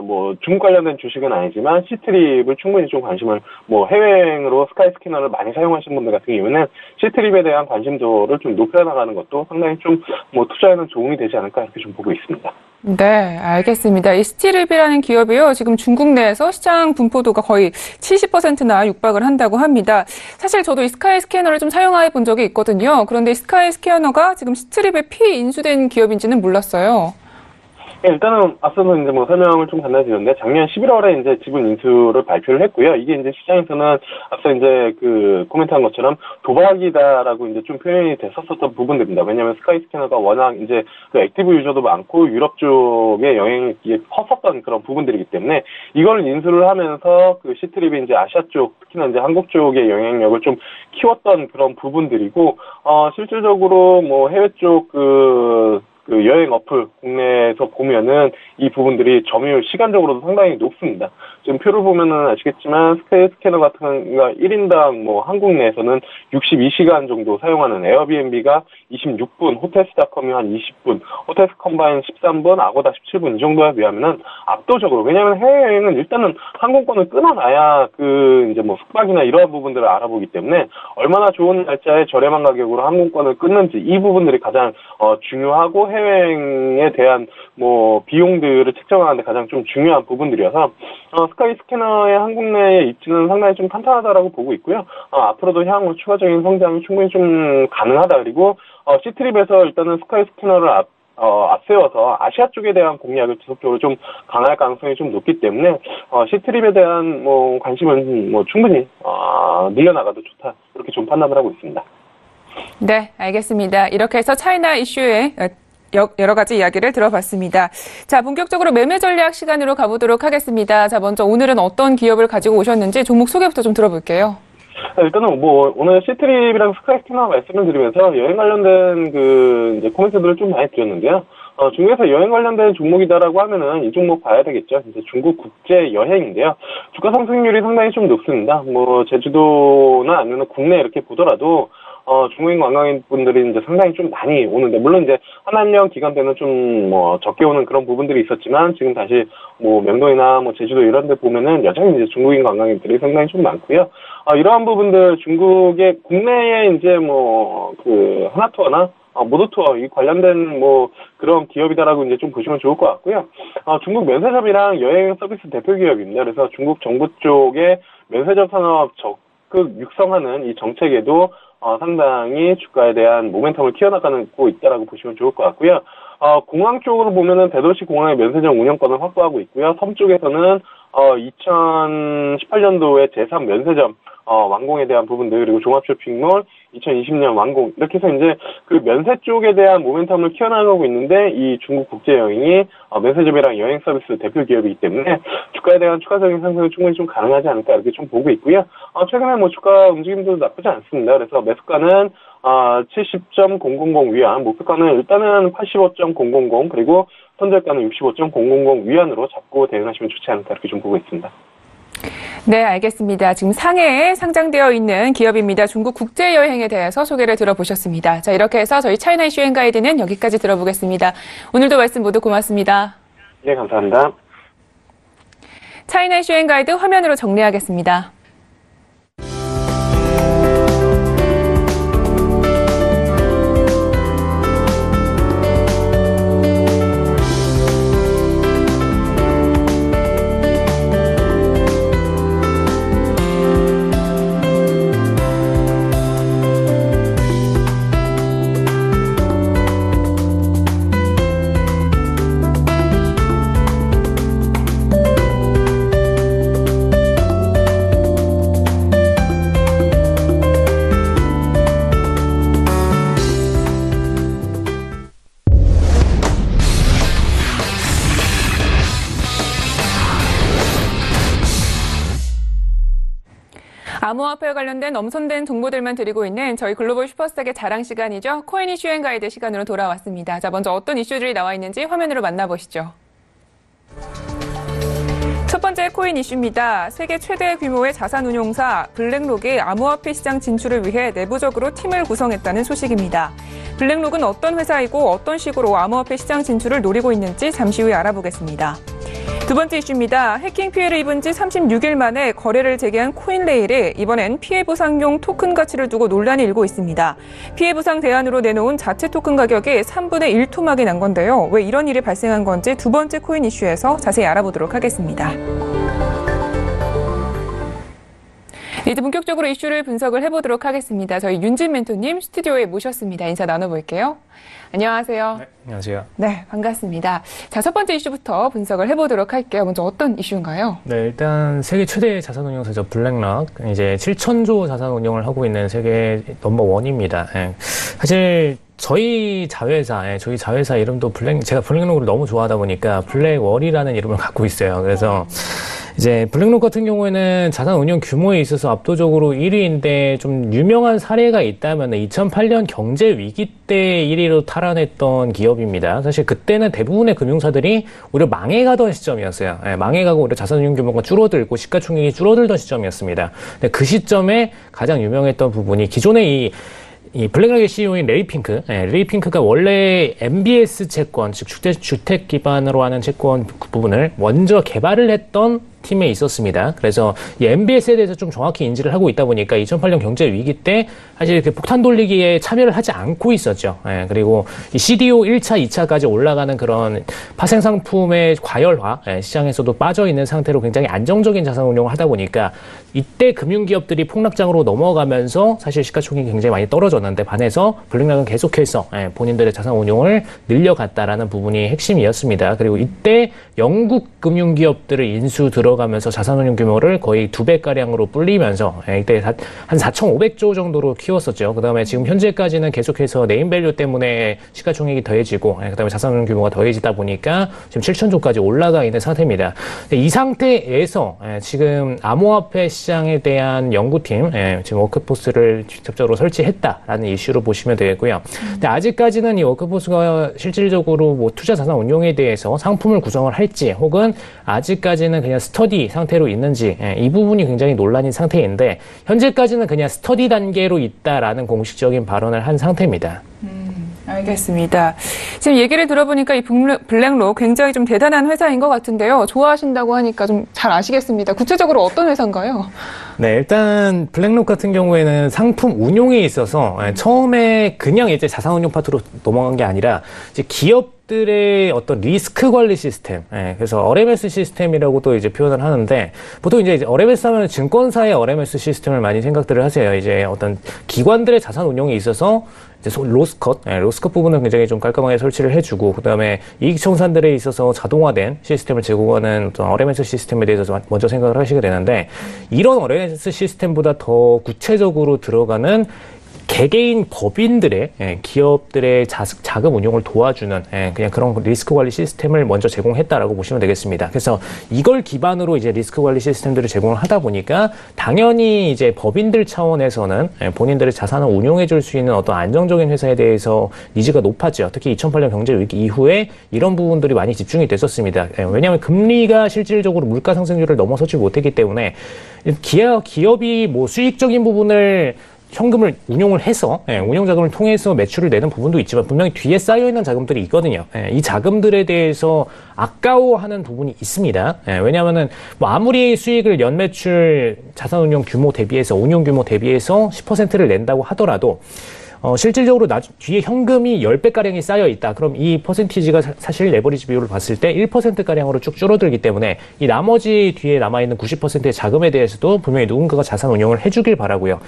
뭐 중국 관련된 주식은 아니지만 시트립을 충분히 좀 관심을 뭐 해외여행으로 스카이스캐너를 많이 사용하시는 분들 같은 경우는 시트립에 대한 관심도를 좀 높여나가는 것도 상당히 좀 뭐 투자에는 도움이 되지 않을까 이렇게 좀 보고 있습니다. 네, 알겠습니다. 이 시트립이라는 기업이요, 지금 중국 내에서 시장 분포도가 거의 70%나 육박을 한다고 합니다. 사실 저도 이 스카이 스캐너를 좀 사용해 본 적이 있거든요. 그런데 이 스카이 스캐너가 지금 시트립에 피인수된 기업인지는 몰랐어요. 네, 일단은 앞서서 이제 뭐 설명을 좀 간단히 드렸는데 작년 11월에 이제 지분 인수를 발표를 했고요. 이게 이제 시장에서는 앞서 이제 그 코멘트한 것처럼 도박이다라고 이제 좀 표현이 됐었던 부분들입니다. 왜냐하면 스카이스캐너가 워낙 이제 그 액티브 유저도 많고 유럽 쪽에 영향이 컸었던 그런 부분들이기 때문에 이걸 인수를 하면서 그 시트립이 이제 아시아 쪽 특히나 이제 한국 쪽의 영향력을 좀 키웠던 그런 부분들이고 실질적으로 뭐 해외 쪽 그 여행 어플 국내에서 보면은 이 부분들이 점유율 시간적으로도 상당히 높습니다. 지금 표를 보면은 아시겠지만 스카이스캐너 같은 거 1인당 뭐 한국 내에서는 62시간 정도 사용하는 에어비앤비가 26분, 호텔스닷컴이 한 20분, 호텔스 컴바인 13분, 아고다 17분 이 정도에 비하면은 압도적으로 왜냐하면 해외여행은 일단은 항공권을 끊어놔야 그 이제 뭐 숙박이나 이러한 부분들을 알아보기 때문에 얼마나 좋은 날짜에 저렴한 가격으로 항공권을 끊는지 이 부분들이 가장 중요하고 해외여행에 대한 뭐 비용들을 책정하는데 가장 좀 중요한 부분들이어서 스카이스캐너의 한국 내의 입지는 상당히 좀 탄탄하다라고 보고 있고요. 앞으로도 향후 추가적인 성장이 충분히 좀 가능하다. 그리고 시트립에서 일단은 스카이스캐너를 앞세워서 아시아 쪽에 대한 공략을 지속적으로 좀 강할 가능성이 좀 높기 때문에 시트립에 대한 뭐 관심은 뭐 충분히 늘려나가도 좋다 이렇게 좀 판단을 하고 있습니다. 네, 알겠습니다. 이렇게 해서 차이나 이슈에 여러 가지 이야기를 들어봤습니다. 자, 본격적으로 매매 전략 시간으로 가보도록 하겠습니다. 자, 먼저 오늘은 어떤 기업을 가지고 오셨는지 종목 소개부터 좀 들어볼게요. 일단은 뭐 오늘 시트립이랑 스카이스캐너 말씀을 드리면서 여행 관련된 그 이제 코멘트들을 좀 많이 드렸는데요. 중국에서 여행 관련된 종목이다라고 하면은 이 종목 봐야 되겠죠. 이제 중국 국제 여행인데요. 주가 상승률이 상당히 좀 높습니다. 뭐 제주도나 아니면 국내 이렇게 보더라도 중국인 관광객분들이 이제 상당히 좀 많이 오는데, 물론 이제 한한령 기간 때는 좀 뭐 적게 오는 그런 부분들이 있었지만, 지금 다시 뭐 명동이나 뭐 제주도 이런 데 보면은 여전히 이제 중국인 관광객들이 상당히 좀 많고요. 이러한 부분들 중국의 국내에 이제 뭐 그 하나투어나 모더투어 이 관련된 뭐 그런 기업이다라고 이제 좀 보시면 좋을 것 같고요. 중국 면세점이랑 여행 서비스 대표 기업입니다. 그래서 중국 정부 쪽에 면세점 산업 적극 육성하는 이 정책에도 상당히 주가에 대한 모멘텀을 키워나가고 있다라고 보시면 좋을 것 같고요. 공항 쪽으로 보면은 대도시 공항의 면세점 운영권을 확보하고 있고요. 섬 쪽에서는 2018년도에 제3 면세점 완공에 대한 부분들, 그리고 종합쇼핑몰 2020년 완공, 이렇게 해서 이제 그 면세 쪽에 대한 모멘텀을 키워나가고 있는데, 이 중국 국제여행이 면세점이랑 여행 서비스 대표 기업이기 때문에 주가에 대한 추가적인 상승이 충분히 좀 가능하지 않을까 이렇게 좀 보고 있고요. 최근에 뭐 주가 움직임도 나쁘지 않습니다. 그래서 매수가는 70.000 위안, 목표가는 일단은 85.000, 그리고 손절가는 65.000 위안으로 잡고 대응하시면 좋지 않을까 이렇게 좀 보고 있습니다. 네, 알겠습니다. 지금 상해에 상장되어 있는 기업입니다. 중국 국제여행에 대해서 소개를 들어보셨습니다. 자, 이렇게 해서 저희 차이나 이슈 앤 가이드는 여기까지 들어보겠습니다. 오늘도 말씀 모두 고맙습니다. 네, 감사합니다. 차이나 이슈 앤 가이드 화면으로 정리하겠습니다. 암호화폐와 관련된 엄선된 정보들만 드리고 있는 저희 글로벌 슈퍼스탁의 자랑 시간이죠. 코인 이슈 앤 가이드 시간으로 돌아왔습니다. 자, 먼저 어떤 이슈들이 나와 있는지 화면으로 만나보시죠. 첫 번째 코인 이슈입니다. 세계 최대 규모의 자산운용사 블랙록이 암호화폐 시장 진출을 위해 내부적으로 팀을 구성했다는 소식입니다. 블랙록은 어떤 회사이고 어떤 식으로 암호화폐 시장 진출을 노리고 있는지 잠시 후에 알아보겠습니다. 두 번째 이슈입니다. 해킹 피해를 입은 지 36일 만에 거래를 재개한 코인레일이 이번엔 피해 보상용 토큰 가치를 두고 논란이 일고 있습니다. 피해 보상 대안으로 내놓은 자체 토큰 가격이 3분의 1 토막이 난 건데요. 왜 이런 일이 발생한 건지 두 번째 코인 이슈에서 자세히 알아보도록 하겠습니다. 이제 본격적으로 이슈를 분석을 해보도록 하겠습니다. 저희 윤진 멘토님 스튜디오에 모셨습니다. 인사 나눠볼게요. 안녕하세요. 네, 안녕하세요. 네, 반갑습니다. 자, 첫 번째 이슈부터 분석을 해보도록 할게요. 먼저 어떤 이슈인가요? 네, 일단 세계 최대 자산운용사죠. 블랙록. 이제 7,000조 자산운용을 하고 있는 세계 넘버1입니다. 예. 사실 저희 자회사 이름도 제가 블랙록을 너무 좋아하다 보니까 블랙월이라는 이름을 갖고 있어요. 그래서 이제 블랙록 같은 경우에는 자산 운용 규모에 있어서 압도적으로 1위인데 좀 유명한 사례가 있다면 2008년 경제 위기 때 1위로 탈환했던 기업입니다. 사실 그때는 대부분의 금융사들이 오히려 망해가던 시점이었어요. 네, 망해가고 오히려 자산 운용 규모가 줄어들고 시가총액이 줄어들던 시점이었습니다. 근데 그 시점에 가장 유명했던 부분이 기존의 이 블랙록의 CEO인 레리 핑크. 레리 핑크가 원래 MBS 채권, 즉 주택 기반으로 하는 채권 부분을 먼저 개발을 했던 팀에 있었습니다. 그래서 이 MBS에 대해서 좀 정확히 인지를 하고 있다 보니까 2008년 경제 위기 때 사실 그 폭탄 돌리기에 참여를 하지 않고 있었죠. 그리고 이 CDO 1차, 2차까지 올라가는 그런 파생 상품의 과열화, 시장에서도 빠져 있는 상태로 굉장히 안정적인 자산 운용을 하다 보니까 이때 금융기업들이 폭락장으로 넘어가면서 사실 시가총액이 굉장히 많이 떨어졌는데 반해서 블랙록은 계속해서 본인들의 자산 운용을 늘려갔다라는 부분이 핵심이었습니다. 그리고 이때 영국 금융기업들을 인수 들어가면서 자산운용 규모를 거의 2배가량으로 불리면서 이때 한 4,500조 정도로 키웠었죠. 그 다음에 지금 현재까지는 계속해서 네임밸류 때문에 시가총액이 더해지고 그 다음에 자산운용 규모가 더해지다 보니까 지금 7,000조까지 올라가 있는 상태입니다. 이 상태에서 지금 암호화폐 시장에 대한 연구팀, 지금 워크포스를 직접적으로 설치했다라는 이슈로 보시면 되겠고요. 근데 아직까지는 이 워크포스가 실질적으로 뭐 투자 자산 운용에 대해서 상품을 구성을 할지 혹은 아직까지는 그냥 스터디 상태로 있는지 이 부분이 굉장히 논란인 상태인데 현재까지는 그냥 스터디 단계로 있다라는 공식적인 발언을 한 상태입니다. 알겠습니다. 지금 얘기를 들어보니까 이 블랙록 굉장히 좀 대단한 회사인 것 같은데요. 좋아하신다고 하니까 좀 잘 아시겠습니다. 구체적으로 어떤 회사인가요? 네, 일단 블랙록 같은 경우에는 상품 운용에 있어서 처음에 그냥 이제 자산운용 파트로 넘어간 게 아니라 이제 기업들의 어떤 리스크 관리 시스템, 그래서 RMS 시스템이라고도 이제 표현을 하는데 보통 이제 RMS 하면 증권사의 RMS 시스템을 많이 생각들을 하세요. 이제 어떤 기관들의 자산 운용에 있어서 이제 로스컷 부분은 굉장히 좀 깔끔하게 설치를 해주고, 그 다음에 이익청산들에 있어서 자동화된 시스템을 제공하는 어떤 RMS 시스템에 대해서 먼저 생각을 하시게 되는데, 이런 RMS 시스템보다 더 구체적으로 들어가는 개개인 법인들의 기업들의 자금 운용을 도와주는 그냥 그런 리스크 관리 시스템을 먼저 제공했다라고 보시면 되겠습니다. 그래서 이걸 기반으로 이제 리스크 관리 시스템들을 제공을 하다 보니까 당연히 이제 법인들 차원에서는 본인들의 자산을 운용해 줄 수 있는 어떤 안정적인 회사에 대해서 니즈가 높았죠. 특히 2008년 경제 위기 이후에 이런 부분들이 많이 집중이 됐었습니다. 왜냐하면 금리가 실질적으로 물가 상승률을 넘어서지 못했기 때문에 기업이 뭐 수익적인 부분을 현금을 운용을 해서 운용 자금을 통해서 매출을 내는 부분도 있지만 분명히 뒤에 쌓여있는 자금들이 있거든요. 이 자금들에 대해서 아까워하는 부분이 있습니다. 왜냐하면은 뭐 아무리 수익을 연매출 자산운용 규모 대비해서 운용 규모 대비해서 10%를 낸다고 하더라도 실질적으로 뒤에 현금이 10배가량이 쌓여있다. 그럼 이 퍼센티지가 사실 레버리지 비율을 봤을 때 1%가량으로 쭉 줄어들기 때문에 이 나머지 뒤에 남아있는 90%의 자금에 대해서도 분명히 누군가가 자산 운용을 해주길 바라고요.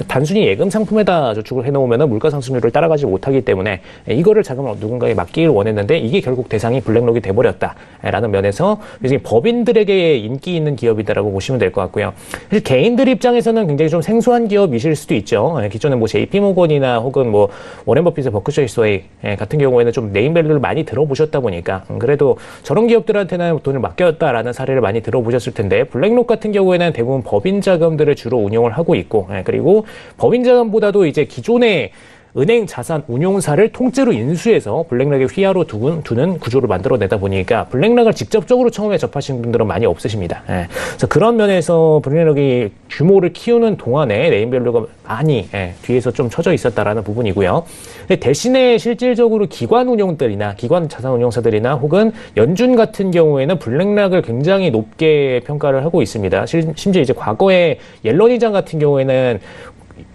단순히 예금 상품에다 저축을 해놓으면 물가 상승률을 따라가지 못하기 때문에 이거를 자금을 누군가에 맡기길 원했는데 이게 결국 대상이 블랙록이 돼버렸다라는 면에서 굉장히 법인들에게 인기 있는 기업이다라고 보시면 될 것 같고요. 사실 개인들 입장에서는 굉장히 좀 생소한 기업이실 수도 있죠. 기존에 뭐 JP모건이나 혹은 뭐 워렌 버핏의 버크셔 해서웨이 같은 경우에는 좀 네임밸류를 많이 들어보셨다 보니까 그래도 저런 기업들한테는 돈을 맡겼다라는 사례를 많이 들어보셨을 텐데, 블랙록 같은 경우에는 대부분 법인 자금들을 주로 운용을 하고 있고, 그리고 법인 자금보다도 이제 기존의 은행 자산 운용사를 통째로 인수해서 블랙락의 휘하로 두는 구조를 만들어내다 보니까 블랙락을 직접적으로 처음에 접하신 분들은 많이 없으십니다. 예. 그래서 그런 면에서 블랙락이 규모를 키우는 동안에 네임밸류가 많이 뒤에서 좀 처져 있었다라는 부분이고요. 근데 대신에 실질적으로 기관 운용들이나 기관 자산 운용사들이나 혹은 연준 같은 경우에는 블랙락을 굉장히 높게 평가를 하고 있습니다. 심지어 이제 과거에 옐런 의장 같은 경우에는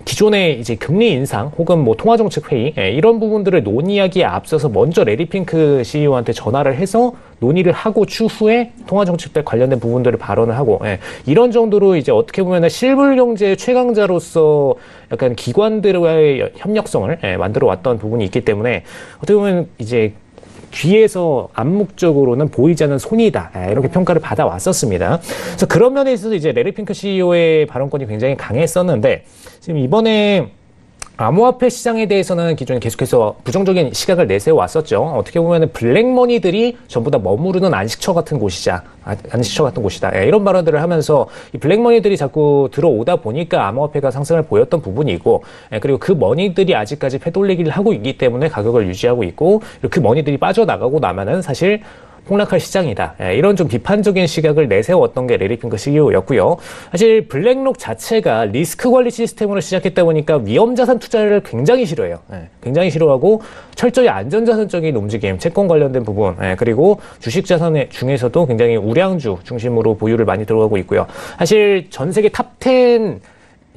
기존의 이제 금리 인상 혹은 뭐 통화정책 회의 이런 부분들을 논의하기에 앞서서 먼저 레리 핑크 CEO한테 전화를 해서 논의를 하고 추후에 통화정책에 관련된 부분들을 발언을 하고 이런 정도로 이제 어떻게 보면은 실물 경제의 최강자로서 약간 기관들과의 협력성을 만들어 왔던 부분이 있기 때문에 어떻게 보면 이제 뒤에서 암묵적으로는 보이지 않는 손이다. 이렇게 평가를 받아왔었습니다. 그래서 그런 면에 있어서 이제 레리 핑크 CEO의 발언권이 굉장히 강했었는데 지금 이번에 암호화폐 시장에 대해서는 기존에 계속해서 부정적인 시각을 내세워 왔었죠. 어떻게 보면은 블랙머니들이 전부 다 머무르는 안식처 같은 곳이다. 이런 발언들을 하면서 이 블랙머니들이 자꾸 들어오다 보니까 암호화폐가 상승을 보였던 부분이고, 그리고 그 머니들이 아직까지 패돌리기를 하고 있기 때문에 가격을 유지하고 있고, 그 머니들이 빠져나가고 나면은 사실 폭락할 시장이다. 이런 좀 비판적인 시각을 내세웠던 게 레리 핑크 CEO였고요. 사실 블랙록 자체가 리스크 관리 시스템으로 시작했다 보니까 위험자산 투자를 굉장히 싫어해요. 굉장히 싫어하고 철저히 안전자산적인 움직임, 채권 관련된 부분, 그리고 주식자산 중에서도 굉장히 우량주 중심으로 보유를 많이 들어가고 있고요. 사실 전 세계 탑10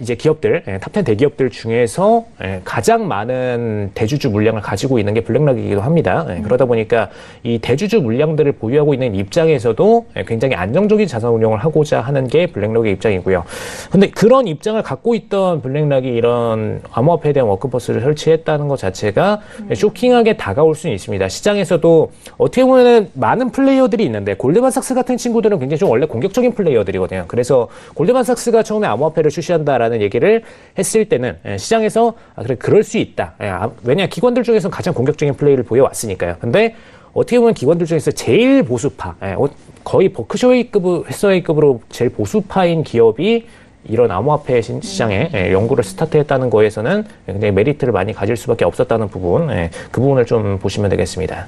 이제 기업들, 탑10 대기업들 중에서 가장 많은 대주주 물량을 가지고 있는 게 블랙락이기도 합니다. 그러다 보니까 이 대주주 물량들을 보유하고 있는 입장에서도 굉장히 안정적인 자산 운용을 하고자 하는 게 블랙락의 입장이고요. 근데 그런 입장을 갖고 있던 블랙락이 이런 암호화폐에 대한 워크포스를 설치했다는 것 자체가 쇼킹하게 다가올 수는 있습니다. 시장에서도 어떻게 보면은 많은 플레이어들이 있는데 골드만삭스 같은 친구들은 굉장히 좀 원래 공격적인 플레이어들이거든요. 그래서 골드만삭스가 처음에 암호화폐를 출시한다라는 얘기를 했을 때는 시장에서 그래 그럴 수 있다. 왜냐 기관들 중에서 가장 공격적인 플레이를 보여왔으니까요. 근데 어떻게 보면 기관들 중에서 제일 보수파, 거의 버크셔웨이급으로 제일 보수파인 기업이 이런 암호화폐 시장에 연구를 스타트했다는 거에서는 굉장히 메리트를 많이 가질 수밖에 없었다는 부분, 그 부분을 좀 보시면 되겠습니다.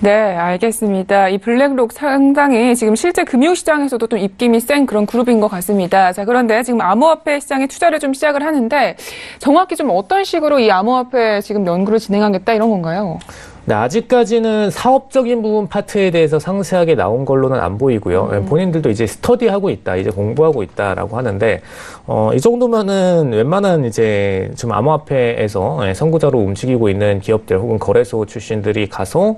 네, 알겠습니다. 이 블랙록 상당히 지금 실제 금융시장에서도 좀 입김이 센 그런 그룹인 것 같습니다. 자, 그런데 지금 암호화폐 시장에 투자를 좀 시작을 하는데 정확히 좀 어떤 식으로 이 암호화폐 지금 연구를 진행하겠다 이런 건가요? 네, 아직까지는 사업적인 부분 파트에 대해서 상세하게 나온 걸로는 안 보이고요. 본인들도 이제 스터디하고 있다, 이제 공부하고 있다라고 하는데, 이 정도면은 웬만한 이제 지금 암호화폐에서 선구자로 움직이고 있는 기업들 혹은 거래소 출신들이 가서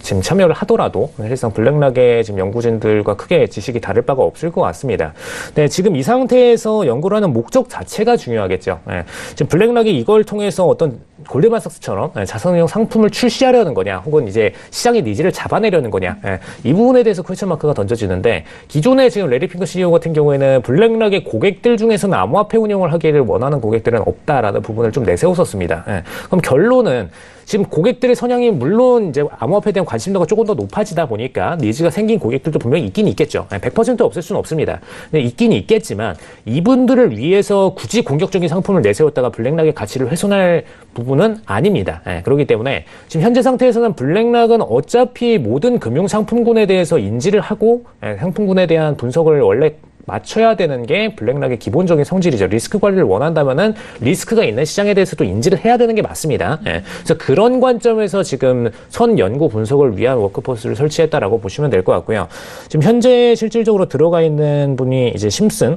지금 참여를 하더라도 사실상 블랙락의 지금 연구진들과 크게 지식이 다를 바가 없을 것 같습니다. 네, 지금 이 상태에서 연구를 하는 목적 자체가 중요하겠죠. 지금 블랙락이 이걸 통해서 어떤 골드만삭스처럼 자산운용 상품을 출시하려는 거냐, 혹은 이제 시장의 니즈를 잡아내려는 거냐, 이 부분에 대해서 퀘스천 마크가 던져지는데, 기존에 지금 레리 핑크 CEO 같은 경우에는 블랙락의 고객들 중에서는 암호화폐 운용을 하기를 원하는 고객들은 없다라는 부분을 좀 내세웠었습니다. 그럼 결론은 지금 고객들의 성향이 물론 이제 암호화폐에 대한 관심도가 조금 더 높아지다 보니까 니즈가 생긴 고객들도 분명히 있긴 있겠죠. 100% 없을 수는 없습니다. 근데 있긴 있겠지만 이분들을 위해서 굳이 공격적인 상품을 내세웠다가 블랙락의 가치를 훼손할 부분은 아닙니다. 그렇기 때문에 지금 현재 상태에서는 블랙락은 어차피 모든 금융상품군에 대해서 인지를 하고 상품군에 대한 분석을 원래 맞춰야 되는 게 블랙락의 기본적인 성질이죠. 리스크 관리를 원한다면은 리스크가 있는 시장에 대해서도 인지를 해야 되는 게 맞습니다. 그래서 그런 관점에서 지금 선 연구 분석을 위한 워크포스를 설치했다라고 보시면 될 것 같고요. 지금 현재 실질적으로 들어가 있는 분이 이제 심슨,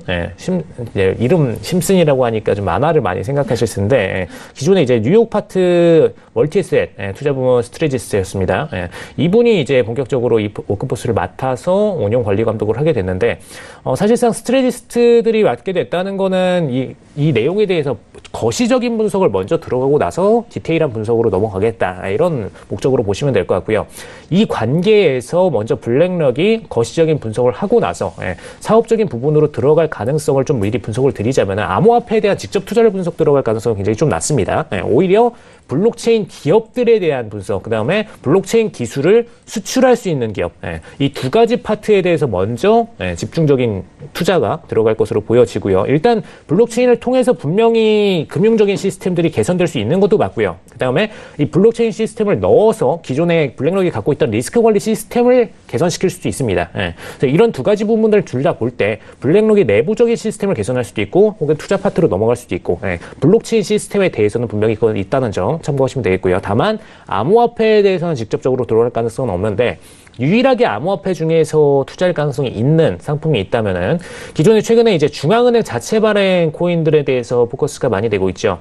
이름 심슨이라고 하니까 좀 만화를 많이 생각하실 텐데, 기존에 이제 뉴욕 파트 멀티에셋 투자부문 스트레지스트였습니다. 이분이 이제 본격적으로 이 워크포스를 맡아서 운용 관리 감독을 하게 됐는데, 사실상 스트레지스트들이 맡게 됐다는 거는 이 내용에 대해서 거시적인 분석을 먼저 들어가고 나서 디테일한 분석으로 넘어가겠다, 이런 목적으로 보시면 될 것 같고요. 이 관계에서 먼저 블랙락이 거시적인 분석을 하고 나서 사업적인 부분으로 들어갈 가능성을 좀 미리 분석을 드리자면, 암호화폐에 대한 직접 투자를 분석 들어갈 가능성은 굉장히 좀 낮습니다. 오히려 블록체인 기업들에 대한 분석, 그 다음에 블록체인 기술을 수출할 수 있는 기업, 이 두 가지 파트에 대해서 먼저 집중적인 투자가 들어갈 것으로 보여지고요. 일단 블록체인을 통해 통해서 분명히 금융적인 시스템들이 개선될 수 있는 것도 맞고요. 그다음에 이 블록체인 시스템을 넣어서 기존의 블랙록이 갖고 있던 리스크 관리 시스템을 개선시킬 수도 있습니다. 예. 그래서 이런 두 가지 부분들 둘 다 볼 때 블랙록이 내부적인 시스템을 개선할 수도 있고 혹은 투자 파트로 넘어갈 수도 있고 블록체인 시스템에 대해서는 분명히 그건 있다는 점 참고하시면 되겠고요. 다만 암호화폐에 대해서는 직접적으로 들어갈 가능성은 없는데 유일하게 암호화폐 중에서 투자할 가능성이 있는 상품이 있다면은 기존에 최근에 이제 중앙은행 자체 발행 코인들에 대해서 포커스가 많이 되고 있죠.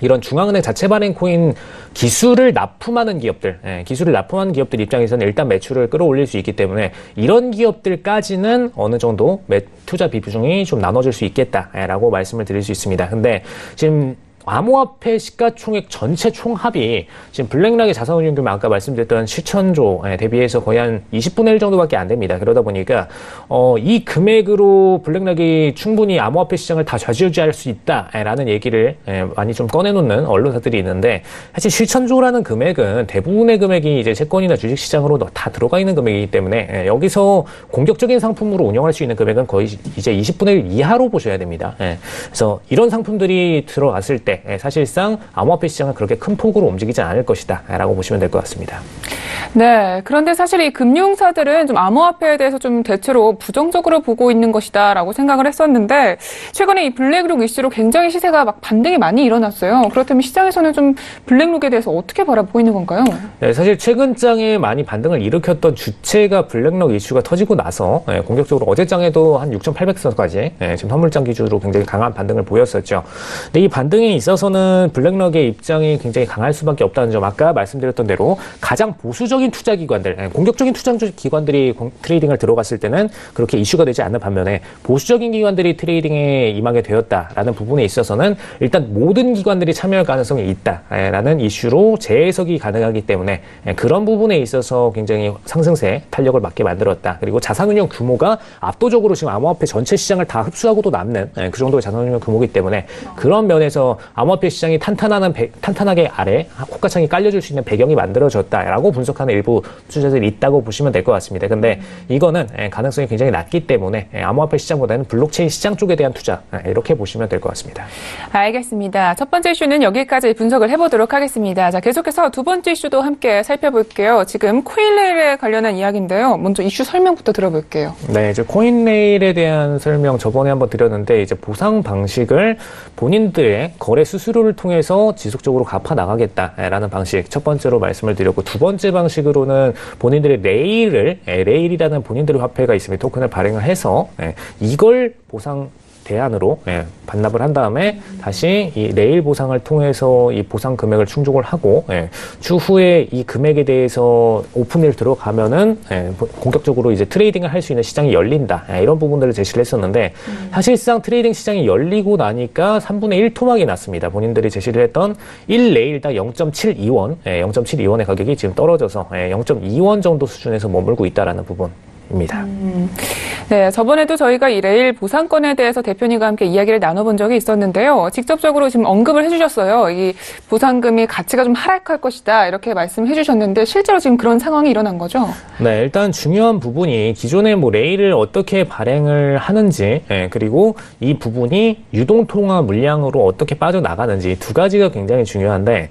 이런 중앙은행 자체 발행 코인 기술을 납품하는 기업들, 기술을 납품하는 기업들 입장에서는 일단 매출을 끌어올릴 수 있기 때문에 이런 기업들까지는 어느 정도 투자 비중이 좀 나눠질 수 있겠다라고 말씀을 드릴 수 있습니다. 근데 지금 암호화폐 시가총액 전체 총합이 지금 블랙락의 자산운용 규모 아까 말씀드렸던 7,000조 대비해서 거의 한 20분의 1 정도밖에 안 됩니다. 그러다 보니까 이 금액으로 블랙락이 충분히 암호화폐 시장을 다 좌지우지할 수 있다라는 얘기를 많이 좀 꺼내놓는 언론사들이 있는데 사실 7,000조라는 금액은 대부분의 금액이 이제 채권이나 주식시장으로 다 들어가 있는 금액이기 때문에 여기서 공격적인 상품으로 운영할 수 있는 금액은 거의 이제 20분의 1 이하로 보셔야 됩니다. 그래서 이런 상품들이 들어갔을 때 사실상 암호화폐 시장은 그렇게 큰 폭으로 움직이지 않을 것이다 라고 보시면 될 것 같습니다. 네, 그런데 사실 이 금융사들은 좀 암호화폐에 대해서 좀 대체로 부정적으로 보고 있는 것이다 라고 생각을 했었는데 최근에 이 블랙록 이슈로 굉장히 시세가 막 반등이 많이 일어났어요. 그렇다면 시장에서는 좀 블랙록에 대해서 어떻게 바라보고 있는 건가요? 네, 사실 최근 장에 많이 반등을 일으켰던 주체가 블랙록 이슈가 터지고 나서 공격적으로 어제 장에도 한 6,800선까지 지금 선물장 기준으로 굉장히 강한 반등을 보였었죠. 근데 이 반등에 있어서는 블랙록의 입장이 굉장히 강할 수밖에 없다는 점 아까 말씀드렸던 대로 가장 보수적인 투자기관들, 공격적인 투자기관들이 트레이딩을 들어갔을 때는 그렇게 이슈가 되지 않는 반면에 보수적인 기관들이 트레이딩에 임하게 되었다라는 부분에 있어서는 일단 모든 기관들이 참여할 가능성이 있다라는 이슈로 재해석이 가능하기 때문에 그런 부분에 있어서 굉장히 상승세 탄력을 맞게 만들었다. 그리고 자산운용 규모가 압도적으로 지금 암호화폐 전체 시장을 다 흡수하고도 남는 그 정도의 자산운용 규모이기 때문에 그런 면에서 암호화폐 시장이 탄탄하게 아래 호가창이 깔려줄 수 있는 배경이 만들어졌다라고 분석하는 일부 투자자들이 있다고 보시면 될 것 같습니다. 근데 이거는 가능성이 굉장히 낮기 때문에 암호화폐 시장보다는 블록체인 시장 쪽에 대한 투자 이렇게 보시면 될 것 같습니다. 알겠습니다. 첫 번째 이슈는 여기까지 분석을 해보도록 하겠습니다. 자, 계속해서 두 번째 이슈도 함께 살펴볼게요. 지금 코인레일에 관련한 이야기인데요. 먼저 이슈 설명부터 들어볼게요. 네, 이제 코인레일에 대한 설명 저번에 한번 드렸는데 이제 보상 방식을 본인들의 거래 수수료를 통해서 지속적으로 갚아 나가겠다라는 방식 첫 번째로 말씀을 드렸고 두 번째 방식으로는 본인들의 레일이라는 본인들의 화폐가 있으면 토큰을 발행을 해서 이걸 보상 대안으로 반납을 한 다음에 다시 이 레일 보상을 통해서 이 보상 금액을 충족을 하고 추후에 이 금액에 대해서 오픈을 들어가면은 본격적으로 이제 트레이딩을 할 수 있는 시장이 열린다 이런 부분들을 제시를 했었는데 사실상 트레이딩 시장이 열리고 나니까 3분의 1 토막이 났습니다. 본인들이 제시를 했던 1레일당 0.72원 0.72원의 가격이 지금 떨어져서 0.2원 정도 수준에서 머물고 있다라는 부분. 입니다. 네, 저번에도 저희가 이 레일 보상권에 대해서 대표님과 함께 이야기를 나눠본 적이 있었는데요. 직접적으로 지금 언급을 해주셨어요. 이 보상금이 가치가 좀 하락할 것이다 이렇게 말씀해 주셨는데 실제로 지금 그런 상황이 일어난 거죠? 네, 일단 중요한 부분이 기존에 뭐 레일을 어떻게 발행을 하는지 그리고 이 부분이 유동통화 물량으로 어떻게 빠져나가는지 두 가지가 굉장히 중요한데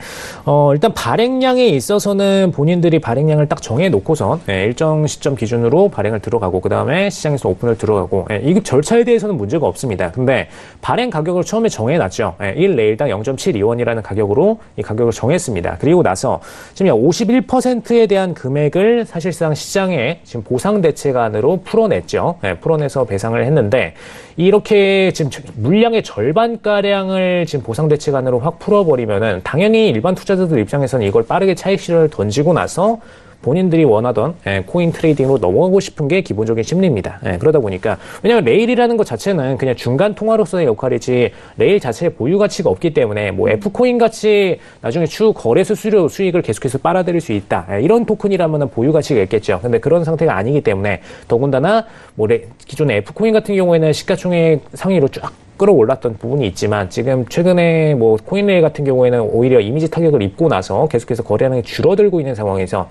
일단 발행량에 있어서는 본인들이 발행량을 딱 정해놓고선 일정 시점 기준으로 발행을 들어가고 그 다음에 시장에서 오픈을 들어가고 이 절차에 대해서는 문제가 없습니다. 근데 발행 가격을 처음에 정해놨죠. 1레일당 0.72원이라는 가격으로 이 가격을 정했습니다. 그리고 나서 지금 51%에 대한 금액을 사실상 시장에 지금 보상 대책안으로 풀어냈죠. 풀어내서 배상을 했는데 이렇게 지금 물량의 절반가량을 지금 보상 대책안으로 확 풀어버리면은 당연히 일반 투자자들 입장에서는 이걸 빠르게 차익 실현을 던지고 나서 본인들이 원하던 코인 트레이딩으로 넘어가고 싶은 게 기본적인 심리입니다. 그러다 보니까 왜냐하면 레일이라는 것 자체는 그냥 중간 통화로서의 역할이지 레일 자체의 보유 가치가 없기 때문에 뭐 F코인 같이 나중에 추후 거래 수수료 수익을 계속해서 빨아들일 수 있다. 이런 토큰이라면 보유 가치가 있겠죠. 근데 그런 상태가 아니기 때문에 더군다나 뭐 기존의 F코인 같은 경우에는 시가총액 상위로 쫙 끌어올랐던 부분이 있지만 지금 최근에 뭐 코인레일 같은 경우에는 오히려 이미지 타격을 입고 나서 계속해서 거래량이 줄어들고 있는 상황에서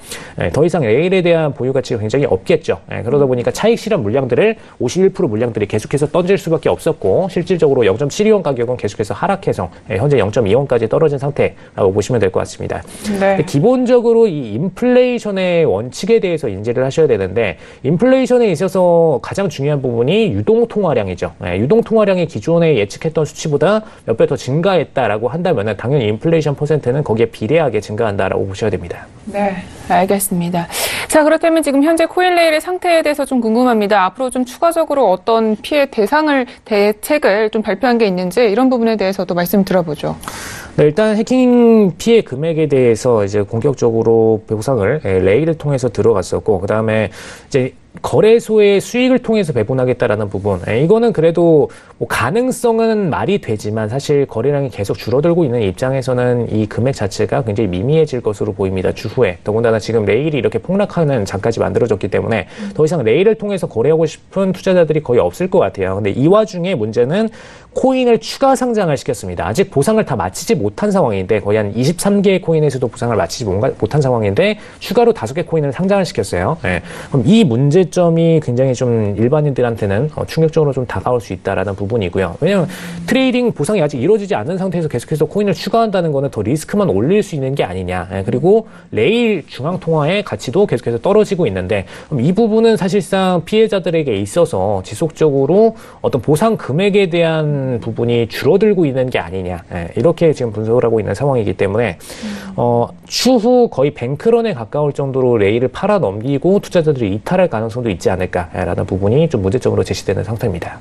더 이상 레일에 대한 보유 가치가 굉장히 없겠죠. 그러다 보니까 차익 실현 물량들을 51% 물량들이 계속해서 던질 수밖에 없었고 실질적으로 0.72원 가격은 계속해서 하락해서 현재 0.2원까지 떨어진 상태라고 보시면 될 것 같습니다. 네. 기본적으로 이 인플레이션의 원칙에 대해서 인지를 하셔야 되는데 인플레이션에 있어서 가장 중요한 부분이 유동 통화량이죠. 유동 통화량이 기존에 예측했던 수치보다 몇 배 더 증가했다라고 한다면 당연히 인플레이션 퍼센트는 거기에 비례하게 증가한다라고 보셔야 됩니다. 네, 알겠습니다. 자, 그렇다면 지금 현재 코인레일의 상태에 대해서 좀 궁금합니다. 앞으로 좀 추가적으로 어떤 피해 대책을 좀 발표한 게 있는지 이런 부분에 대해서도 말씀 들어보죠. 네, 일단 해킹 피해 금액에 대해서 이제 본격적으로 보상을 레일을 통해서 들어갔었고, 그 다음에 이제 거래소의 수익을 통해서 배분하겠다라는 부분. 이거는 그래도 뭐 가능성은 말이 되지만 사실 거래량이 계속 줄어들고 있는 입장에서는 이 금액 자체가 굉장히 미미해질 것으로 보입니다. 추후에. 더군다나 지금 레일이 이렇게 폭락하는 장까지 만들어졌기 때문에 더 이상 레일을 통해서 거래하고 싶은 투자자들이 거의 없을 것 같아요. 근데 이 와중에 문제는 코인을 추가 상장을 시켰습니다. 아직 보상을 다 마치지 못한 상황인데 거의 한 23개의 코인에서도 보상을 마치지 못한 상황인데 추가로 5개 코인을 상장을 시켰어요. 네. 그럼 이 문제점이 굉장히 좀 일반인들한테는 충격적으로 좀 다가올 수 있다라는 부분이고요. 왜냐하면 트레이딩 보상이 아직 이루어지지 않은 상태에서 계속해서 코인을 추가한다는 거는 더 리스크만 올릴 수 있는 게 아니냐. 네. 그리고 레일 중앙통화의 가치도 계속해서 떨어지고 있는데 그럼 이 부분은 사실상 피해자들에게 있어서 지속적으로 어떤 보상 금액에 대한 부분이 줄어들고 있는 게 아니냐. 이렇게 지금 분석을 하고 있는 상황이기 때문에 추후 거의 뱅크런에 가까울 정도로 레일을 팔아 넘기고 투자자들이 이탈할 가능성도 있지 않을까라는 부분이 좀 문제점으로 제시되는 상태입니다.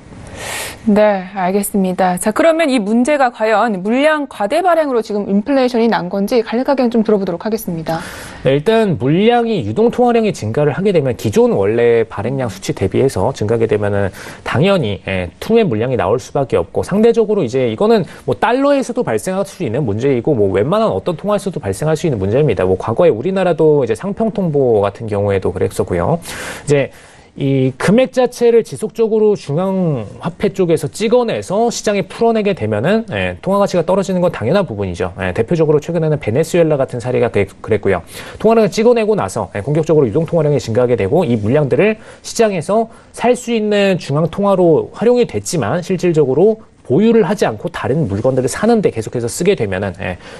네, 알겠습니다. 자, 그러면 이 문제가 과연 물량 과대 발행으로 지금 인플레이션이 난 건지 간략하게 좀 들어보도록 하겠습니다. 네, 일단 물량이 유동 통화량이 증가를 하게 되면 기존 원래 발행량 수치 대비해서 증가하게 되면은 당연히 투매 물량이 나올 수밖에 없고 상대적으로 이제 이거는 뭐 달러에서도 발생할 수 있는 문제이고 뭐 웬만한 어떤 통화에서도 발생할 수 있는 문제입니다. 뭐 과거에 우리나라도 이제 상평통보 같은 경우에도 그랬었고요. 이제 이 금액 자체를 지속적으로 중앙화폐 쪽에서 찍어내서 시장에 풀어내게 되면은 통화 가치가 떨어지는 건 당연한 부분이죠. 대표적으로 최근에는 베네수엘라 같은 사례가 그랬고요. 통화량을 찍어내고 나서 공격적으로 유동 통화량이 증가하게 되고 이 물량들을 시장에서 살 수 있는 중앙 통화로 활용이 됐지만 실질적으로 보유를 하지 않고 다른 물건들을 사는데 계속해서 쓰게 되면은